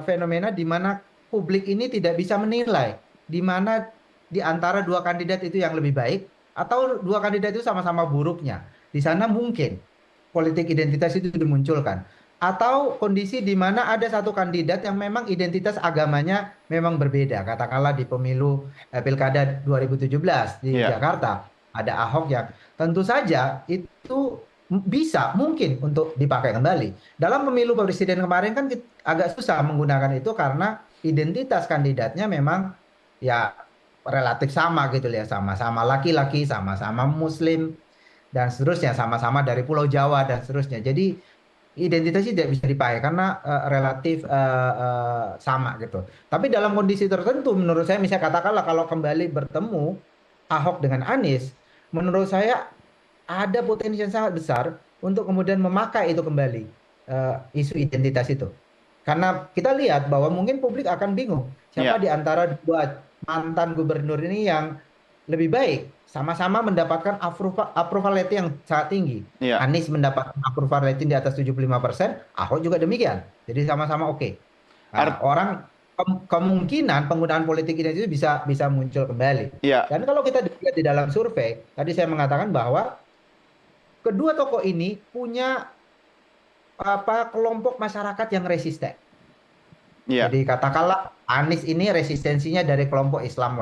fenomena di mana publik ini tidak bisa menilai di mana di antara dua kandidat itu yang lebih baik atau dua kandidat itu sama-sama buruknya. Di sana mungkin politik identitas itu dimunculkan. Atau kondisi di mana ada satu kandidat yang memang identitas agamanya memang berbeda. Katakanlah di pemilu Pilkada 2017 di Jakarta. Ada Ahok yang tentu saja itu bisa mungkin untuk dipakai kembali. Dalam pemilu presiden kemarin kan agak susah menggunakan itu karena identitas kandidatnya memang ya relatif sama gitu ya, sama-sama laki-laki, sama-sama muslim dan seterusnya, sama-sama dari Pulau Jawa dan seterusnya. Jadi identitasnya tidak bisa dipakai karena relatif sama gitu. Tapi dalam kondisi tertentu menurut saya misalnya katakanlah kalau kembali bertemu Ahok dengan Anies, menurut saya ada potensi yang sangat besar untuk kemudian memakai itu kembali isu identitas itu. Karena kita lihat bahwa mungkin publik akan bingung siapa di antara dua mantan gubernur ini yang lebih baik sama-sama mendapatkan approval rating yang sangat tinggi. Iya. Anies mendapatkan approval rating di atas 75%, Ahok juga demikian. Jadi sama-sama oke. Nah, kemungkinan penggunaan politik identitas itu bisa muncul kembali. Iya. Dan kalau kita lihat di dalam survei, tadi saya mengatakan bahwa kedua tokoh ini punya kelompok masyarakat yang resisten. Iya. Jadi katakanlah Anies ini resistensinya dari kelompok Islam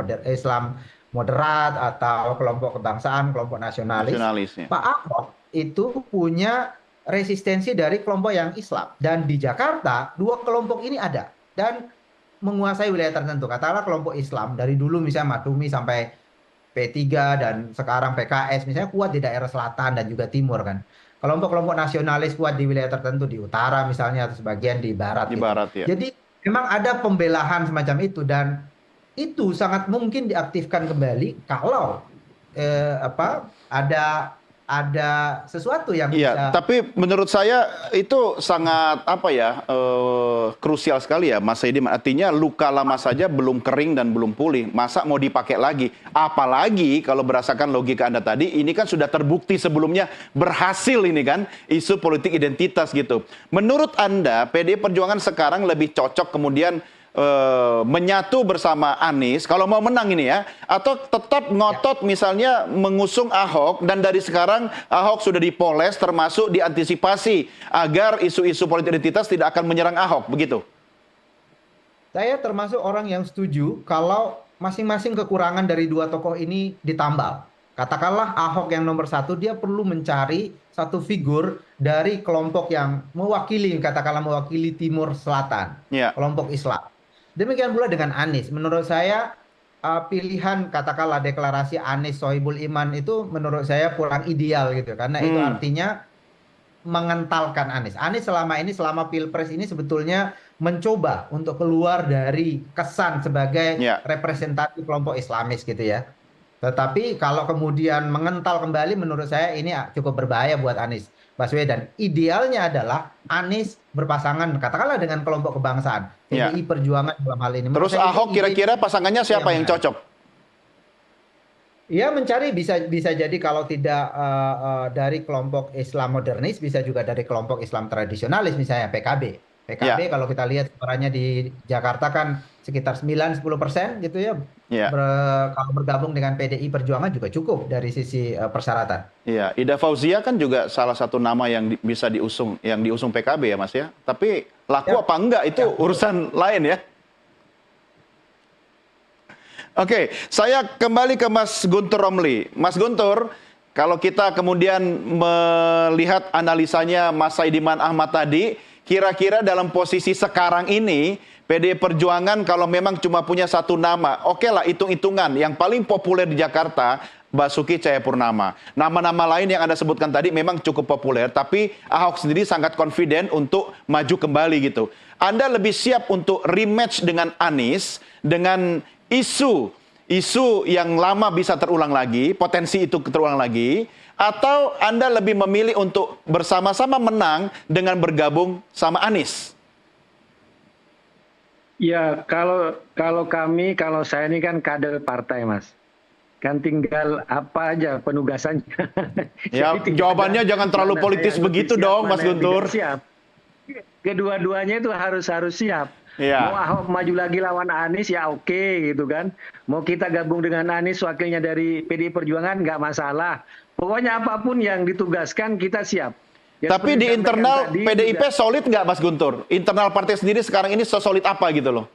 moderat atau kelompok kebangsaan, kelompok nasionalis. Ya. Pak Ahok itu punya resistensi dari kelompok yang Islam. Dan di Jakarta, dua kelompok ini ada. Dan menguasai wilayah tertentu. Katakanlah kelompok Islam, dari dulu misalnya Masyumi sampai P3 dan sekarang PKS, misalnya kuat di daerah selatan dan juga timur kan. Kelompok-kelompok nasionalis kuat di wilayah tertentu, di utara misalnya, atau sebagian di barat. Di barat, ya. Jadi memang ada pembelahan semacam itu, dan itu sangat mungkin diaktifkan kembali kalau ada sesuatu yang Iya, bisa. tapi menurut saya itu sangat krusial sekali ya, Mas Saidiman. Artinya luka lama saja belum kering dan belum pulih. Masa mau dipakai lagi? Apalagi kalau berdasarkan logika Anda tadi, ini kan sudah terbukti sebelumnya berhasil ini kan, isu politik identitas gitu. Menurut Anda, PDI Perjuangan sekarang lebih cocok kemudian menyatu bersama Anies kalau mau menang ini ya, atau tetap ngotot misalnya mengusung Ahok, dan dari sekarang Ahok sudah dipoles termasuk diantisipasi agar isu-isu politik identitas tidak akan menyerang Ahok, begitu? Saya termasuk orang yang setuju kalau masing-masing kekurangan dari dua tokoh ini ditambal. Katakanlah Ahok yang nomor satu, dia perlu mencari satu figur dari kelompok yang mewakili Timur Selatan, kelompok Islam. Demikian pula dengan Anies. Menurut saya pilihan katakanlah deklarasi Anies Sohibul Iman itu menurut saya kurang ideal gitu. Karena itu artinya mengentalkan Anies. Anies selama Pilpres ini sebetulnya mencoba untuk keluar dari kesan sebagai representatif kelompok Islamis gitu ya. Tetapi kalau kemudian mengental kembali, menurut saya ini cukup berbahaya buat Anies Baswedan. Idealnya adalah Anies berpasangan katakanlah dengan kelompok kebangsaan, PDI Perjuangan dalam hal ini. Terus Ahok kira-kira pasangannya siapa yang cocok? Ya mencari bisa jadi kalau tidak dari kelompok Islam modernis, bisa juga dari kelompok Islam tradisionalis, misalnya PKB. Kalau kita lihat suaranya di Jakarta kan sekitar 9-10% gitu ya. Kalau bergabung dengan PDI Perjuangan juga cukup dari sisi persyaratan. Iya, Ida Fauzia kan juga salah satu nama yang bisa diusung PKB ya Mas ya. Tapi laku apa enggak itu urusan lain ya. Oke, saya kembali ke Mas Guntur Romli. Mas Guntur, kalau kita kemudian melihat analisanya Mas Saidiman Ahmad tadi, kira-kira dalam posisi sekarang ini, PDI Perjuangan kalau memang cuma punya satu nama, oke lah hitung-hitungan. Yang paling populer di Jakarta, Basuki Cahayapurnama. Nama-nama lain yang Anda sebutkan tadi memang cukup populer, tapi Ahok sendiri sangat confident untuk maju kembali gitu. Anda lebih siap untuk rematch dengan Anies, dengan isu yang lama bisa terulang lagi, potensi itu terulang lagi, atau Anda lebih memilih untuk bersama-sama menang dengan bergabung sama Anies? Ya, kalau saya ini kan kader partai, Mas. Kan tinggal apa aja penugasannya. Ya, jawabannya jangan terlalu politis begitu dong, Mas Guntur. Siap. Kedua-duanya itu harus siap. Mau Ahok maju lagi lawan Anies ya oke gitu kan. Mau kita gabung dengan Anies wakilnya dari PDI Perjuangan nggak masalah. Pokoknya apapun yang ditugaskan kita siap. Ya, tapi di internal PDIP solid nggak Mas Guntur? Internal partai sendiri sekarang ini solid apa gitu loh?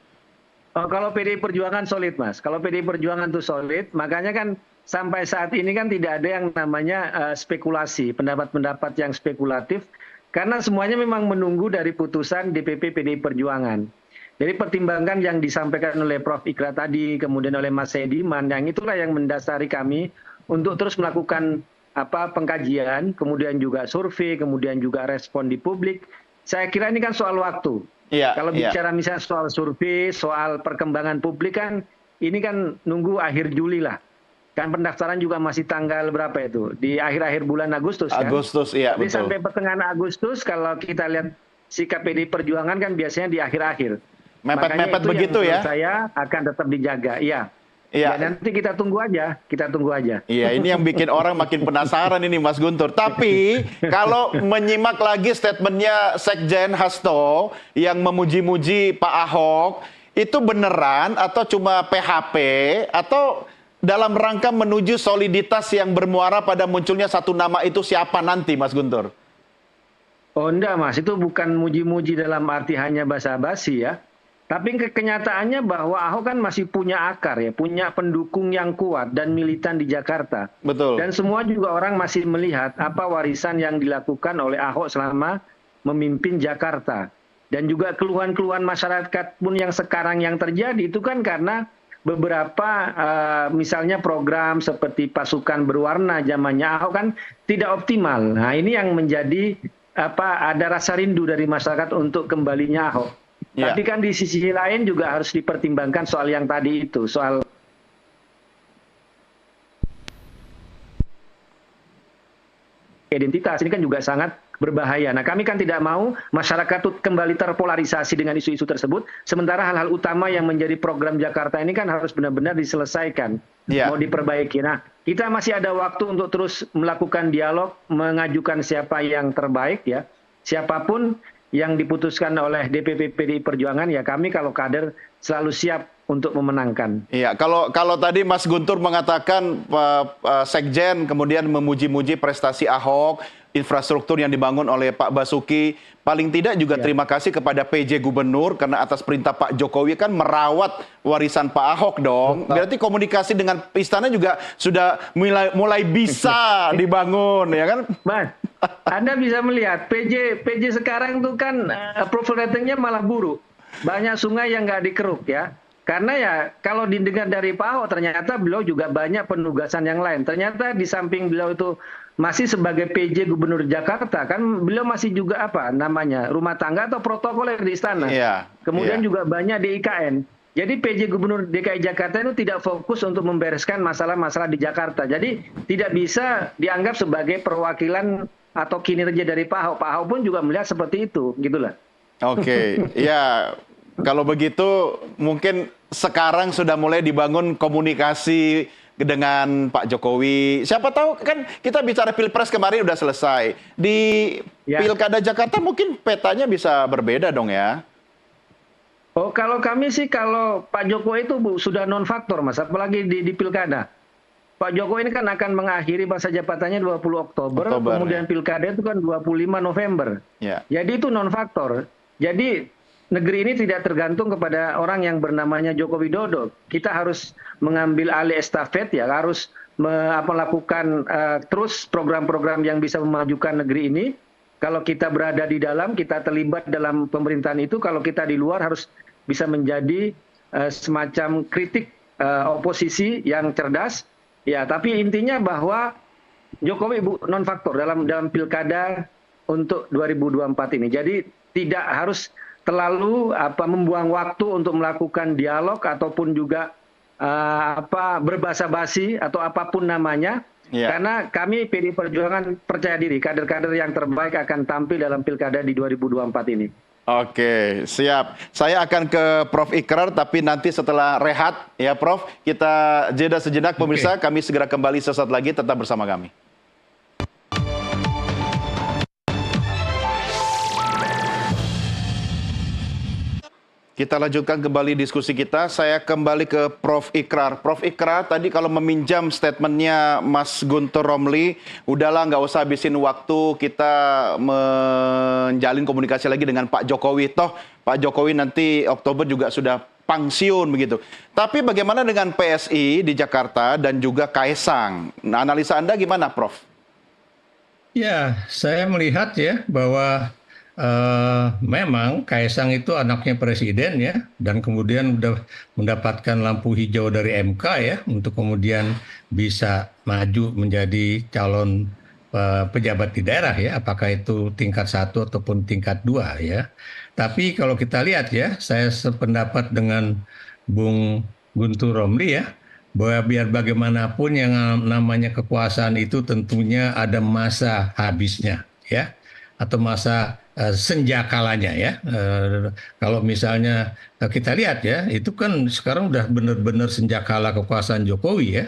Kalau PDI Perjuangan solid Mas. Kalau PDI Perjuangan itu solid, makanya kan sampai saat ini kan tidak ada yang namanya spekulasi, pendapat-pendapat yang spekulatif. Karena semuanya memang menunggu dari putusan DPP PDI Perjuangan. Jadi pertimbangan yang disampaikan oleh Prof. Ikra tadi, kemudian oleh Mas Saidiman, yang itulah yang mendasari kami untuk terus melakukan pengkajian, kemudian juga survei, kemudian juga respon di publik. Saya kira ini kan soal waktu. Kalau bicara misalnya soal survei, soal perkembangan publik kan, ini kan nunggu akhir Juli lah. Kan pendaftaran juga masih tanggal berapa itu? Di akhir-akhir bulan Agustus kan? Agustus, iya betul. Sampai pertengahan Agustus, kalau kita lihat sikap PDI Perjuangan kan biasanya di akhir-akhir. Mepet-mepet begitu ya? Saya akan tetap dijaga, iya. Iya. Ya nanti kita tunggu aja, kita tunggu aja. Iya, ini yang bikin orang makin penasaran ini Mas Guntur. Tapi kalau menyimak lagi statementnya Sekjen Hasto yang memuji-muji Pak Ahok, itu beneran atau cuma PHP atau dalam rangka menuju soliditas yang bermuara pada munculnya satu nama itu siapa nanti Mas Guntur? Oh enggak Mas, itu bukan muji-muji dalam arti hanya basa-basi ya. Tapi kenyataannya bahwa Ahok kan masih punya akar ya, punya pendukung yang kuat dan militan di Jakarta. Betul. Dan semua juga orang masih melihat apa warisan yang dilakukan oleh Ahok selama memimpin Jakarta. Dan juga keluhan-keluhan masyarakat pun yang sekarang yang terjadi itu kan karena beberapa misalnya program seperti pasukan berwarna zamannya Ahok kan tidak optimal. Nah ini yang menjadi ada rasa rindu dari masyarakat untuk kembalinya Ahok. Ya. Tapi kan di sisi lain juga harus dipertimbangkan soal yang tadi itu, soal identitas ini kan juga sangat berbahaya. Nah, kami kan tidak mau masyarakat itu kembali terpolarisasi dengan isu-isu tersebut, sementara hal-hal utama yang menjadi program Jakarta ini kan harus benar-benar diselesaikan, mau diperbaiki. Nah, kita masih ada waktu untuk terus melakukan dialog, mengajukan siapa yang terbaik ya, siapapun yang diputuskan oleh DPP PDI Perjuangan ya kami kalau kader selalu siap untuk memenangkan. Iya, kalau tadi Mas Guntur mengatakan Sekjen kemudian memuji-muji prestasi Ahok, infrastruktur yang dibangun oleh Pak Basuki, paling tidak juga terima kasih kepada PJ Gubernur karena atas perintah Pak Jokowi kan merawat warisan Pak Ahok dong. Berarti komunikasi dengan istana juga sudah mulai bisa dibangun ya kan? Mas, Anda bisa melihat PJ sekarang tuh kan approval ratingnya malah buruk. Banyak sungai yang nggak dikeruk ya. Karena ya kalau didengar dari Pak Ahok ternyata beliau juga banyak penugasan yang lain. Ternyata di samping beliau itu masih sebagai PJ Gubernur Jakarta kan beliau masih juga rumah tangga atau protokoler di istana. Kemudian juga banyak di IKN. Jadi PJ Gubernur DKI Jakarta itu tidak fokus untuk membereskan masalah-masalah di Jakarta. Jadi tidak bisa dianggap sebagai perwakilan atau kinerja dari Pak Ahok. Pak Ahok pun juga melihat seperti itu, gitulah. Oke, ya kalau begitu mungkin sekarang sudah mulai dibangun komunikasi dengan Pak Jokowi. Siapa tahu kan kita bicara Pilpres kemarin udah selesai. Di Pilkada Jakarta mungkin petanya bisa berbeda dong ya. Oh, kalau kami sih kalau Pak Jokowi itu sudah non faktor Mas, apalagi di Pilkada. Pak Jokowi ini kan akan mengakhiri masa jabatannya 20 Oktober kemudian Pilkada itu kan 25 November. Jadi itu non faktor. Jadi negeri ini tidak tergantung kepada orang yang bernamanya Joko Widodo. Kita harus mengambil alih estafet ya, harus melakukan terus program-program yang bisa memajukan negeri ini. Kalau kita berada di dalam, kita terlibat dalam pemerintahan itu, kalau kita di luar harus bisa menjadi semacam kritik oposisi yang cerdas. Ya, tapi intinya bahwa Jokowi non faktor dalam pilkada untuk 2024 ini. Jadi tidak harus terlalu membuang waktu untuk melakukan dialog ataupun juga berbahasa basi atau apapun namanya. Karena kami PDI Perjuangan percaya diri kader-kader yang terbaik akan tampil dalam pilkada di 2024 ini. Oke, siap. Saya akan ke Prof. Ikrar, tapi nanti setelah rehat ya Prof. Kita jeda sejenak pemirsa, kami segera kembali sesaat lagi, tetap bersama kami. Kita lanjutkan kembali diskusi kita. Saya kembali ke Prof. Ikrar. Prof. Ikrar, tadi kalau meminjam statementnya Mas Guntur Romli, udahlah nggak usah habisin waktu kita menjalin komunikasi lagi dengan Pak Jokowi. Toh Pak Jokowi nanti Oktober juga sudah pensiun begitu. Tapi bagaimana dengan PSI di Jakarta dan juga Kaesang? Nah, analisa Anda gimana, Prof? Ya, saya melihat ya bahwa memang Kaesang itu anaknya presiden ya, dan kemudian sudah mendapatkan lampu hijau dari MK ya untuk kemudian bisa maju menjadi calon pejabat di daerah ya, apakah itu tingkat 1 ataupun tingkat 2 ya. Tapi kalau kita lihat ya, saya sependapat dengan Bung Guntur Romli ya, bahwa biar bagaimanapun yang namanya kekuasaan itu tentunya ada masa habisnya ya, atau masa senjakalanya ya. Kalau misalnya kita lihat ya, itu kan sekarang udah benar-benar senjakala kekuasaan Jokowi ya.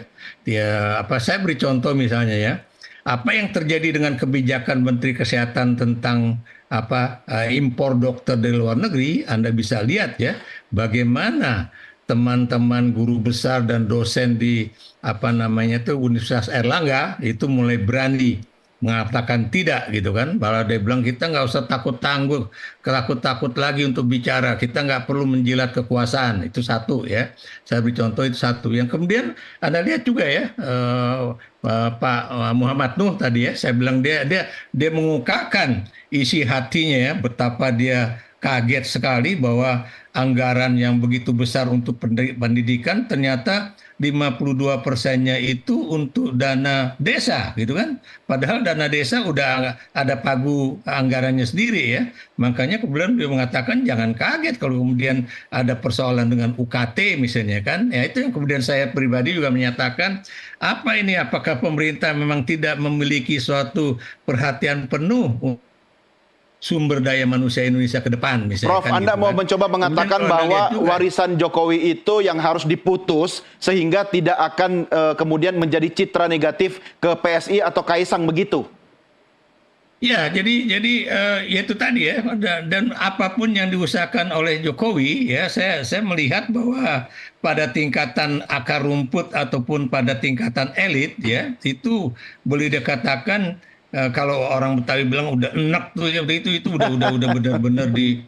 Saya beri contoh misalnya ya, apa yang terjadi dengan kebijakan Menteri Kesehatan tentang impor dokter dari luar negeri, Anda bisa lihat ya, bagaimana teman-teman guru besar dan dosen di Universitas Airlangga itu mulai berani mengatakan tidak gitu kan. Malah dia bilang kita nggak usah takut lagi untuk bicara. Kita nggak perlu menjilat kekuasaan. Itu satu ya. Saya beri contoh itu satu. Yang kemudian Anda lihat juga ya Pak Muhammad Nuh tadi ya. Saya bilang dia mengungkapkan isi hatinya ya, betapa dia kaget sekali bahwa anggaran yang begitu besar untuk pendidikan ternyata 52%-nya itu untuk dana desa gitu kan. Padahal dana desa udah ada pagu anggarannya sendiri ya. Makanya kemudian dia mengatakan jangan kaget kalau kemudian ada persoalan dengan UKT misalnya kan. Ya itu yang kemudian saya pribadi juga menyatakan apa ini, apakah pemerintah memang tidak memiliki suatu perhatian penuh sumber daya manusia Indonesia ke depan misalnya. Prof, Anda mau mencoba mengatakan bahwa warisan Jokowi itu yang harus diputus sehingga tidak akan kemudian menjadi citra negatif ke PSI atau Kaisang begitu? Ya, jadi ya itu tadi ya, dan apapun yang diusahakan oleh Jokowi ya, saya melihat bahwa pada tingkatan akar rumput ataupun pada tingkatan elit ya, itu boleh dikatakan kalau orang Betawi bilang udah enak tuh ya, itu udah benar-benar di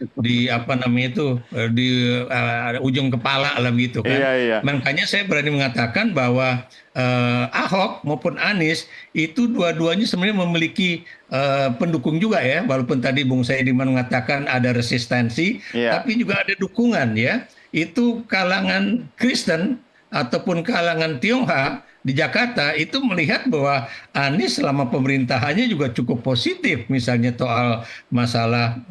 ujung kepala lah gitu kan. Iya. Makanya saya berani mengatakan bahwa Ahok maupun Anies itu dua-duanya sebenarnya memiliki pendukung juga ya, walaupun tadi Bung Saidiman mengatakan ada resistensi, tapi juga ada dukungan ya. Itu kalangan Kristen ataupun kalangan Tionghoa di Jakarta itu melihat bahwa Anies selama pemerintahannya juga cukup positif, misalnya soal masalah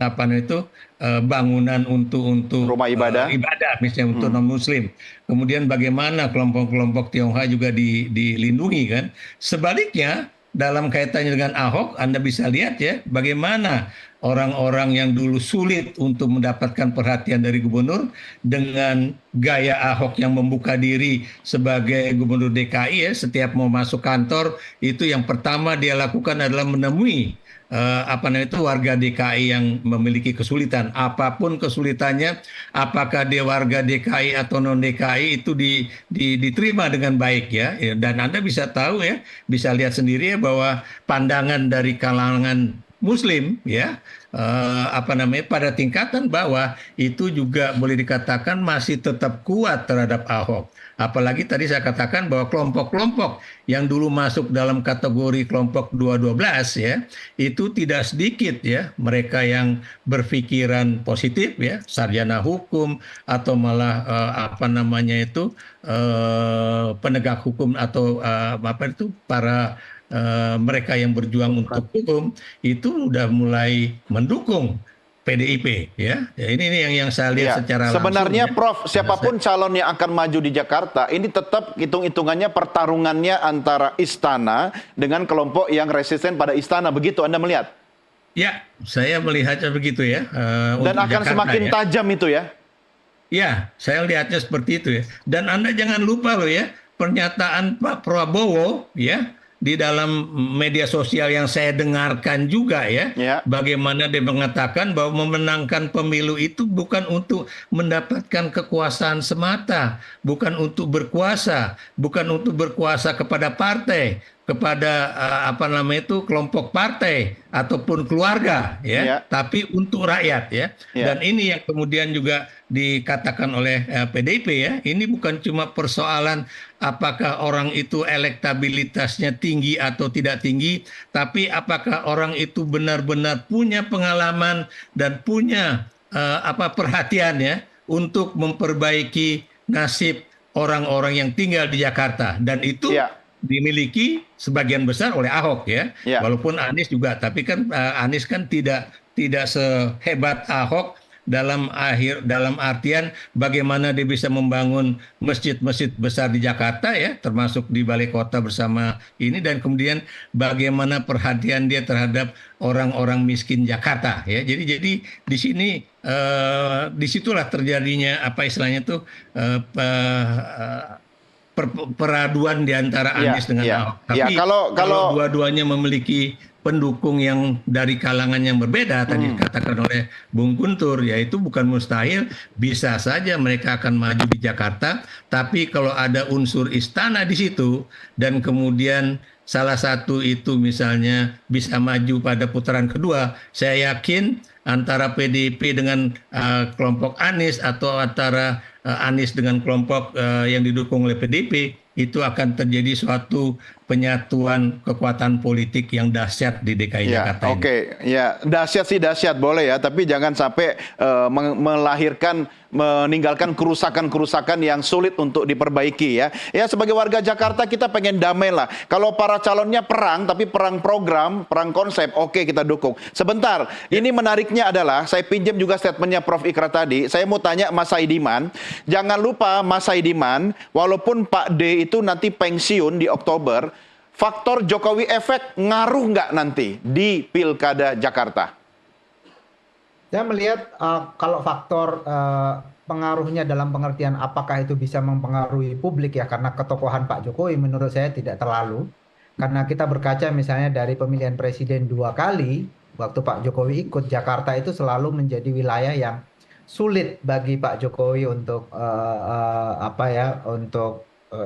bangunan untuk rumah ibadah, misalnya untuk non Muslim. Kemudian bagaimana kelompok-kelompok Tionghoa juga dilindungi kan. Sebaliknya dalam kaitannya dengan Ahok, Anda bisa lihat ya bagaimana orang-orang yang dulu sulit untuk mendapatkan perhatian dari gubernur dengan gaya Ahok yang membuka diri sebagai gubernur DKI ya, setiap mau masuk kantor itu yang pertama dia lakukan adalah menemui warga DKI yang memiliki kesulitan, apapun kesulitannya, apakah dia warga DKI atau non DKI itu diterima dengan baik ya. Dan Anda bisa tahu ya, bisa lihat sendiri ya bahwa pandangan dari kalangan Muslim ya pada tingkatan bawah itu juga boleh dikatakan masih tetap kuat terhadap Ahok. Apalagi tadi saya katakan bahwa kelompok-kelompok yang dulu masuk dalam kategori kelompok 212 ya, itu tidak sedikit ya mereka yang berpikiran positif ya, sarjana hukum atau malah penegak hukum atau para mereka yang berjuang untuk hukum itu udah mulai mendukung PDIP ya. Ini yang saya lihat secara langsung. Sebenarnya ya. Prof, siapapun calon yang akan maju di Jakarta, ini tetap hitung-hitungannya pertarungannya antara istana dengan kelompok yang resisten pada istana. Begitu Anda melihat? Ya, saya melihatnya begitu ya. Dan akan Jakarta, semakin tajam itu ya? Ya, saya lihatnya seperti itu ya. Dan Anda jangan lupa loh ya, pernyataan Pak Prabowo ya, di dalam media sosial yang saya dengarkan juga ya, bagaimana dia mengatakan bahwa memenangkan pemilu itu bukan untuk mendapatkan kekuasaan semata, bukan untuk berkuasa kepada partai, kepada kelompok partai ataupun keluarga ya, tapi untuk rakyat ya. Dan ini yang kemudian juga dikatakan oleh PDIP ya, ini bukan cuma persoalan apakah orang itu elektabilitasnya tinggi atau tidak tinggi, tapi apakah orang itu benar-benar punya pengalaman dan punya perhatian ya untuk memperbaiki nasib orang-orang yang tinggal di Jakarta, dan itu dimiliki sebagian besar oleh Ahok ya. Walaupun Anies juga, tapi kan Anies kan tidak sehebat Ahok dalam artian bagaimana dia bisa membangun masjid-masjid besar di Jakarta ya, termasuk di balai kota bersama ini, dan kemudian bagaimana perhatian dia terhadap orang-orang miskin Jakarta ya. Jadi di sini disitulah terjadinya apa istilahnya tuh peraduan di antara Anies dengan Ahok. Tapi kalau dua-duanya memiliki pendukung yang dari kalangan yang berbeda, tadi dikatakan oleh Bung Guntur, yaitu bukan mustahil, bisa saja mereka akan maju di Jakarta, tapi kalau ada unsur istana di situ, dan kemudian salah satu itu misalnya bisa maju pada putaran kedua, saya yakin antara PDIP dengan kelompok Anies atau antara Anies dengan kelompok yang didukung oleh PDIP, itu akan terjadi suatu penyatuan kekuatan politik yang dahsyat di DKI Jakarta ini. Oke, ya dahsyat sih dahsyat boleh ya, tapi jangan sampai meninggalkan kerusakan-kerusakan yang sulit untuk diperbaiki ya. Ya sebagai warga Jakarta kita pengen damai lah. Kalau para calonnya perang, tapi perang program, perang konsep, oke kita dukung. Sebentar, ini menariknya adalah saya pinjam juga statementnya Prof. Ikrar tadi. Saya mau tanya Mas Saidiman, jangan lupa Mas Saidiman, walaupun Pak D itu nanti pensiun di Oktober, faktor Jokowi efek ngaruh nggak nanti di Pilkada Jakarta? Saya melihat kalau faktor pengaruhnya dalam pengertian apakah itu bisa mempengaruhi publik ya, karena ketokohan Pak Jokowi menurut saya tidak terlalu. Karena kita berkaca misalnya dari pemilihan presiden 2 kali, waktu Pak Jokowi ikut, Jakarta itu selalu menjadi wilayah yang sulit bagi Pak Jokowi untuk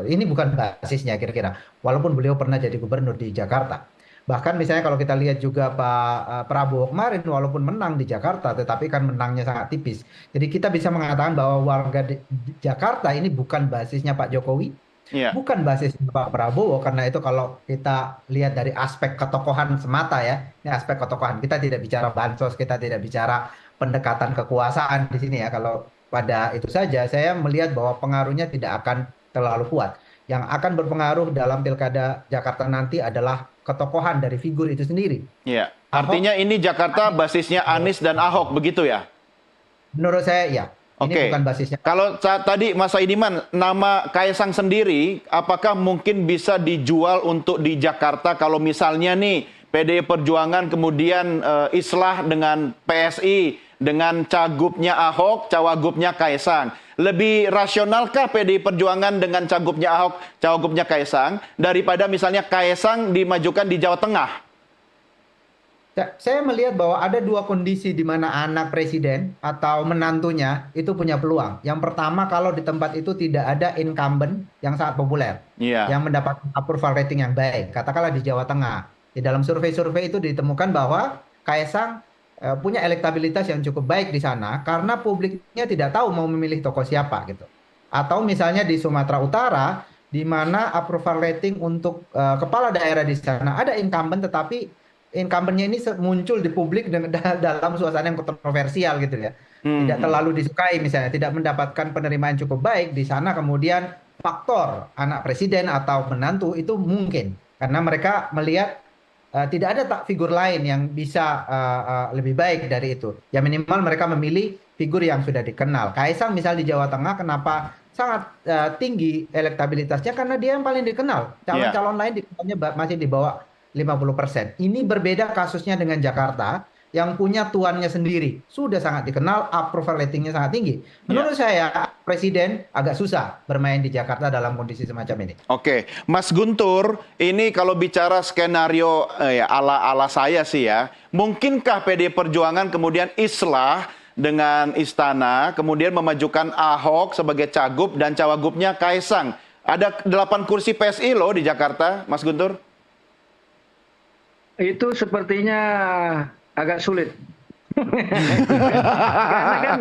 ini bukan basisnya kira-kira. Walaupun beliau pernah jadi gubernur di Jakarta. Bahkan misalnya kalau kita lihat juga Pak Prabowo kemarin walaupun menang di Jakarta, tetapi kan menangnya sangat tipis. Jadi kita bisa mengatakan bahwa warga di Jakarta ini bukan basisnya Pak Jokowi, bukan basisnya Pak Prabowo. Karena itu kalau kita lihat dari aspek ketokohan semata ya, ini aspek ketokohan. Kita tidak bicara bansos, kita tidak bicara pendekatan kekuasaan di sini ya. Kalau pada itu saja, saya melihat bahwa pengaruhnya tidak akan terlalu kuat. Yang akan berpengaruh dalam Pilkada Jakarta nanti adalah ketokohan dari figur itu sendiri. Iya. Artinya ini Jakarta basisnya Anies dan Ahok, begitu ya? Menurut saya ya. Ini bukan basisnya. Kalau tadi Mas Saidiman, nama Kaisang sendiri, apakah mungkin bisa dijual untuk di Jakarta kalau misalnya nih PDI Perjuangan kemudian islah dengan PSI, dengan cagupnya Ahok, cawagupnya Kaisang. Lebih rasionalkah PDI Perjuangan dengan cagupnya Ahok, cawagupnya Kaisang, daripada misalnya Kaisang dimajukan di Jawa Tengah? Saya melihat bahwa ada dua kondisi di mana anak presiden atau menantunya itu punya peluang. Yang pertama, kalau di tempat itu tidak ada incumbent yang sangat populer, yang mendapat approval rating yang baik, katakanlah di Jawa Tengah. Di dalam survei-survei itu ditemukan bahwa Kaisang punya elektabilitas yang cukup baik di sana karena publiknya tidak tahu mau memilih tokoh siapa gitu. Atau misalnya di Sumatera Utara di mana approval rating untuk kepala daerah di sana ada incumbent, tetapi incumbentnya ini muncul di publik dalam suasana yang kontroversial gitu ya. Tidak terlalu disukai misalnya, tidak mendapatkan penerimaan cukup baik di sana, kemudian faktor anak presiden atau menantu itu mungkin karena mereka melihat tidak ada figur lain yang bisa lebih baik dari itu. Ya minimal mereka memilih figur yang sudah dikenal. Kaisang misal di Jawa Tengah kenapa sangat tinggi elektabilitasnya? Karena dia yang paling dikenal. Calon-calon lain dikenalnya masih di bawah 50%. Ini berbeda kasusnya dengan Jakarta yang punya tuannya sendiri. Sudah sangat dikenal, approval ratingnya sangat tinggi. Menurut saya, Presiden agak susah bermain di Jakarta dalam kondisi semacam ini. Oke, Mas Guntur, ini kalau bicara skenario ala saya sih ya, mungkinkah PDI Perjuangan kemudian islah dengan Istana, kemudian memajukan Ahok sebagai cagup dan cawagupnya Kaisang? Ada 8 kursi PSI loh di Jakarta, Mas Guntur. Itu sepertinya agak sulit. Karena kan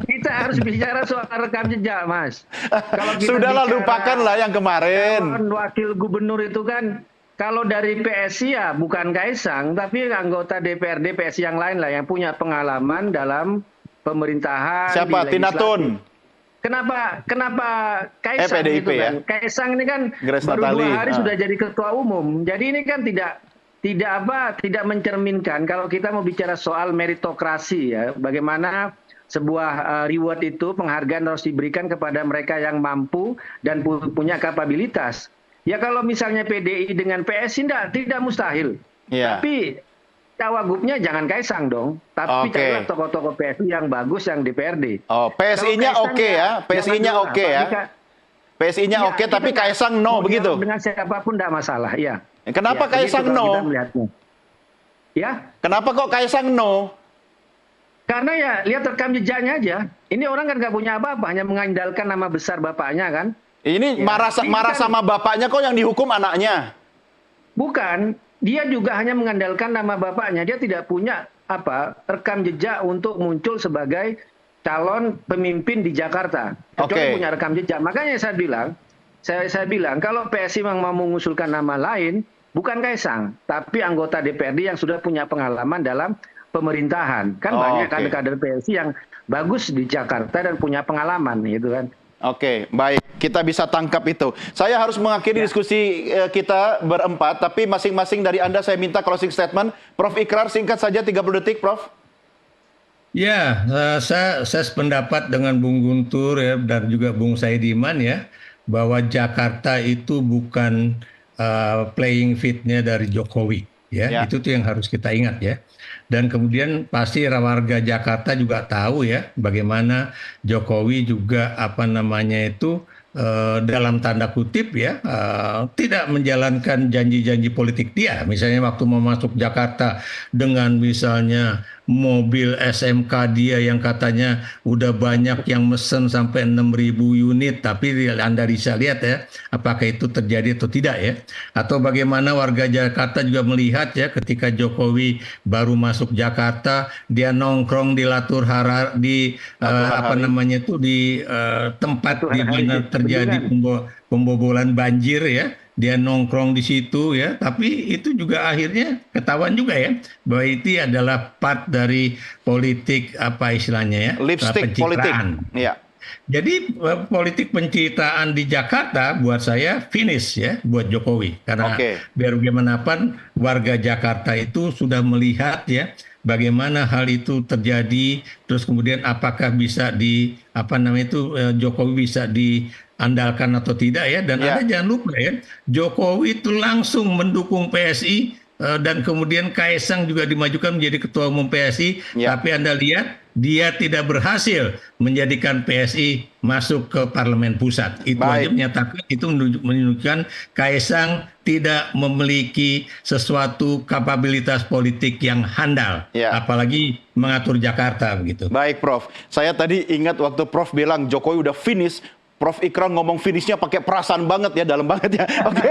kita harus bicara soal rekam jejak, Mas. Kalau kita sudahlah, lupakanlah yang kemarin. Calon wakil gubernur itu kan kalau dari PSI ya bukan Kaisang, tapi anggota DPRD PSI yang lain lah yang punya pengalaman dalam pemerintahan. Siapa? Tina Tun. Kenapa Kaisang PDIP, gitu kan? ya? Kaisang ini kan Grace baru Natali. 2 hari sudah jadi ketua umum. Jadi ini kan tidak mencerminkan kalau kita mau bicara soal meritokrasi ya, bagaimana sebuah reward itu, penghargaan harus diberikan kepada mereka yang mampu dan punya kapabilitas. Ya kalau misalnya PDI dengan PSI tidak mustahil. Iya. Tapi cawagupnya jangan Kaisang dong, tapi Oke. carilah tokoh-tokoh PSI yang bagus yang DPRD. Oh, PSI-nya Kalau oke ya, Kaisang PSI-nya jangan oke dulu, ya. Pak. PSI-nya Ya, oke, kita tapi nggak Kaisang mau no dialog begitu. dengan siapapun tidak masalah, ya. Kenapa Ya, Kaisang begitu kalau no? kita melihatnya. Ya, Kenapa kok Kaisang no? karena ya lihat rekam jejaknya aja. Ini orang kan nggak punya apa-apa, hanya mengandalkan nama besar bapaknya kan. Ini Ya, marah ini marah kan- sama bapaknya kok yang dihukum anaknya. Bukan, dia juga hanya mengandalkan nama bapaknya. Dia tidak punya rekam jejak untuk muncul sebagai calon pemimpin di Jakarta. Kecuali Oke. punya rekam jejak. Makanya saya bilang kalau PSI memang mau mengusulkan nama lain, bukan Kaisang, tapi anggota DPRD yang sudah punya pengalaman dalam pemerintahan. Kan Oh, banyak oke. kader-kader PSI yang bagus di Jakarta dan punya pengalaman, gitu kan. Oke, baik. Kita bisa tangkap itu. Saya harus mengakhiri diskusi kita berempat, tapi masing-masing dari Anda saya minta closing statement. Prof. Ikrar, singkat saja 30 detik, Prof. Ya, saya sependapat dengan Bung Guntur ya dan juga Bung Saidiman ya bahwa Jakarta itu bukan playing fieldnya dari Jokowi ya. Ya. Itu tuh yang harus kita ingat ya. Dan kemudian pasti warga Jakarta juga tahu ya bagaimana Jokowi juga dalam tanda kutip ya tidak menjalankan janji-janji politik dia. Misalnya waktu mau masuk Jakarta dengan misalnya mobil SMK dia yang katanya udah banyak yang mesen sampai 6.000 unit, tapi Anda bisa lihat ya apakah itu terjadi atau tidak ya. Atau bagaimana warga Jakarta juga melihat ya ketika Jokowi baru masuk Jakarta dia nongkrong di tempat di mana terjadi pembobolan banjir ya, dia nongkrong di situ ya, tapi itu juga akhirnya ketahuan juga ya bahwa itu adalah part dari politik istilahnya ya, Lipstick politik. pencitraan. Ya. Jadi politik pencitraan di Jakarta buat saya finish ya buat Jokowi karena Oke. biar bagaimanapun warga Jakarta itu sudah melihat ya bagaimana hal itu terjadi, terus kemudian apakah bisa Jokowi bisa diandalkan atau tidak ya. Dan Ya. Anda jangan lupa ya Jokowi itu langsung mendukung PSI dan kemudian Kaisang juga dimajukan menjadi ketua umum PSI, Ya. tapi Anda lihat dia tidak berhasil menjadikan PSI masuk ke parlemen pusat. Itu aja Baik. menyatakan itu menunjukkan Kaisang tidak memiliki sesuatu kapabilitas politik yang handal, Ya. apalagi mengatur Jakarta begitu. Baik, Prof. Saya tadi ingat waktu Prof bilang Jokowi udah finish. Prof Ikrar ngomong finishnya pakai perasaan banget ya, dalam banget ya. Oke.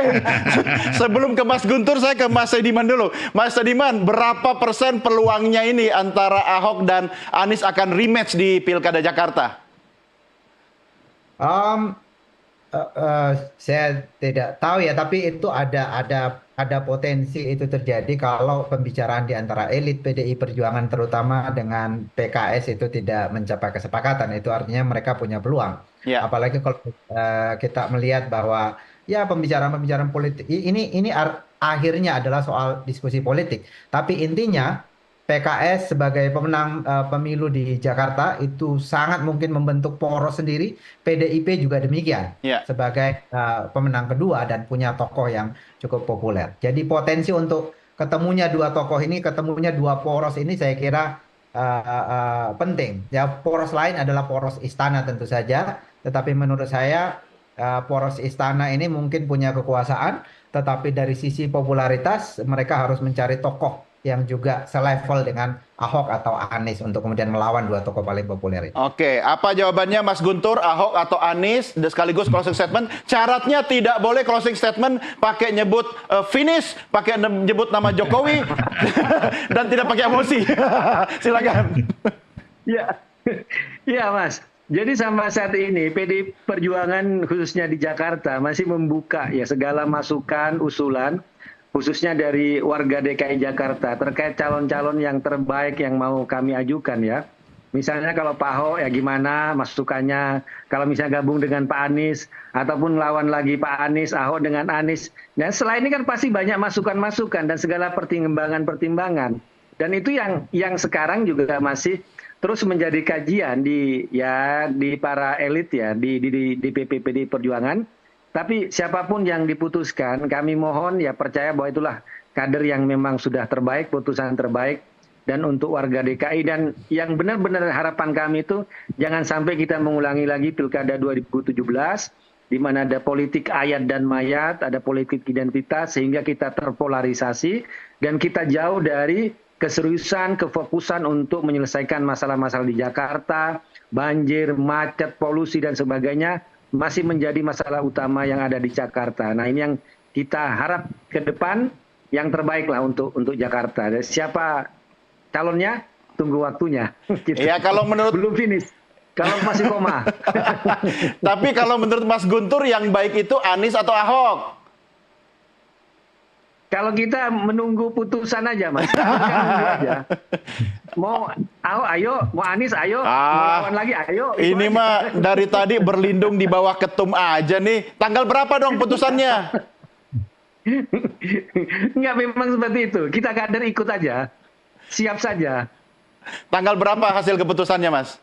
Sebelum ke Mas Guntur, saya ke Mas Saidiman dulu. Mas Saidiman, berapa persen peluangnya ini antara Ahok dan Anies akan rematch di Pilkada Jakarta? Saya tidak tahu ya, tapi itu ada potensi itu terjadi kalau pembicaraan di antara elit PDI Perjuangan terutama dengan PKS itu tidak mencapai kesepakatan. Itu artinya mereka punya peluang. Ya. Apalagi kalau kita melihat bahwa ya pembicaraan politik ini akhirnya adalah soal diskusi politik. Tapi intinya PKS sebagai pemenang pemilu di Jakarta itu sangat mungkin membentuk poros sendiri. PDIP juga demikian Ya. sebagai pemenang kedua dan punya tokoh yang cukup populer. Jadi potensi untuk ketemunya dua tokoh ini, ketemunya dua poros ini saya kira penting. Ya, poros lain adalah poros istana tentu saja. Tetapi menurut saya poros istana ini mungkin punya kekuasaan, tetapi dari sisi popularitas mereka harus mencari tokoh yang juga selevel dengan Ahok atau Anies untuk kemudian melawan dua tokoh paling populer itu. Oke, apa jawabannya Mas Guntur, Ahok atau Anies? Dan sekaligus closing statement. Syaratnya tidak boleh closing statement pakai nyebut finish, pakai nyebut nama Jokowi, dan tidak pakai emosi. Silakan. Ya, ya Mas. Jadi sampai saat ini PDI Perjuangan khususnya di Jakarta masih membuka ya segala masukan, usulan, khususnya dari warga DKI Jakarta terkait calon-calon yang terbaik yang mau kami ajukan ya. Misalnya kalau Pak Ahok ya gimana masukannya, kalau misalnya gabung dengan Pak Anies, ataupun lawan lagi Pak Anies, Ahok dengan Anies. Nah setelah ini kan pasti banyak masukan-masukan dan segala pertimbangan-pertimbangan. Dan itu yang sekarang juga masih terus menjadi kajian di para elit ya di DPP PDI Perjuangan. Tapi siapapun yang diputuskan, kami mohon ya percaya bahwa itulah kader yang memang sudah terbaik, putusan terbaik dan untuk warga DKI. Dan yang benar-benar harapan kami itu jangan sampai kita mengulangi lagi Pilkada 2017 di mana ada politik ayat dan mayat, ada politik identitas sehingga kita terpolarisasi dan kita jauh dari keseriusan, kefokusan untuk menyelesaikan masalah-masalah di Jakarta, banjir, macet, polusi dan sebagainya masih menjadi masalah utama yang ada di Jakarta. Nah, ini yang kita harap ke depan yang terbaik lah untuk Jakarta. Siapa calonnya? Tunggu waktunya. Gitu. Ya, kalau menurut belum finish. Kalau masih koma. Tapi kalau menurut Mas Guntur yang baik itu Anies atau Ahok? Kalau kita menunggu putusan aja, Mas. Kita menunggu aja. Mau Ahok, ayo. Mau Anies, ayo. Mau lawan lagi, ayo. Ini mah dari tadi berlindung di bawah ketum aja nih. Tanggal berapa dong putusannya? Enggak, memang seperti itu. Kita kader ikut aja. Siap saja. Tanggal berapa hasil keputusannya, Mas?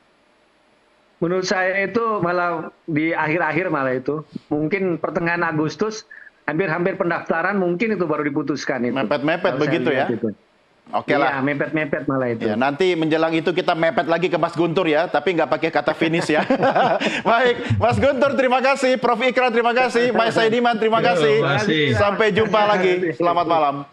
Menurut saya itu malah di akhir-akhir malah itu. Mungkin pertengahan Agustus, hampir pendaftaran mungkin itu baru diputuskan itu. Mepet-mepet begitu ya? Itu. Oke lah. Iya, mepet-mepet malah itu. Ya, nanti menjelang itu kita mepet lagi ke Mas Guntur ya, tapi nggak pakai kata finish ya. Baik, Mas Guntur terima kasih, Prof. Ikra terima kasih, Mas Saidiman terima kasih. Sampai jumpa lagi. Selamat malam.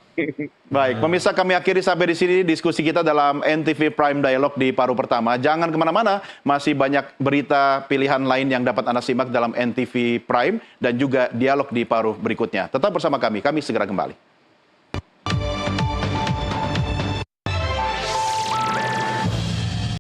Baik, pemirsa kami akhiri sampai di sini diskusi kita dalam NTV Prime Dialog di paruh pertama. Jangan kemana-mana, masih banyak berita pilihan lain yang dapat Anda simak dalam NTV Prime dan juga dialog di paruh berikutnya. Tetap bersama kami segera kembali.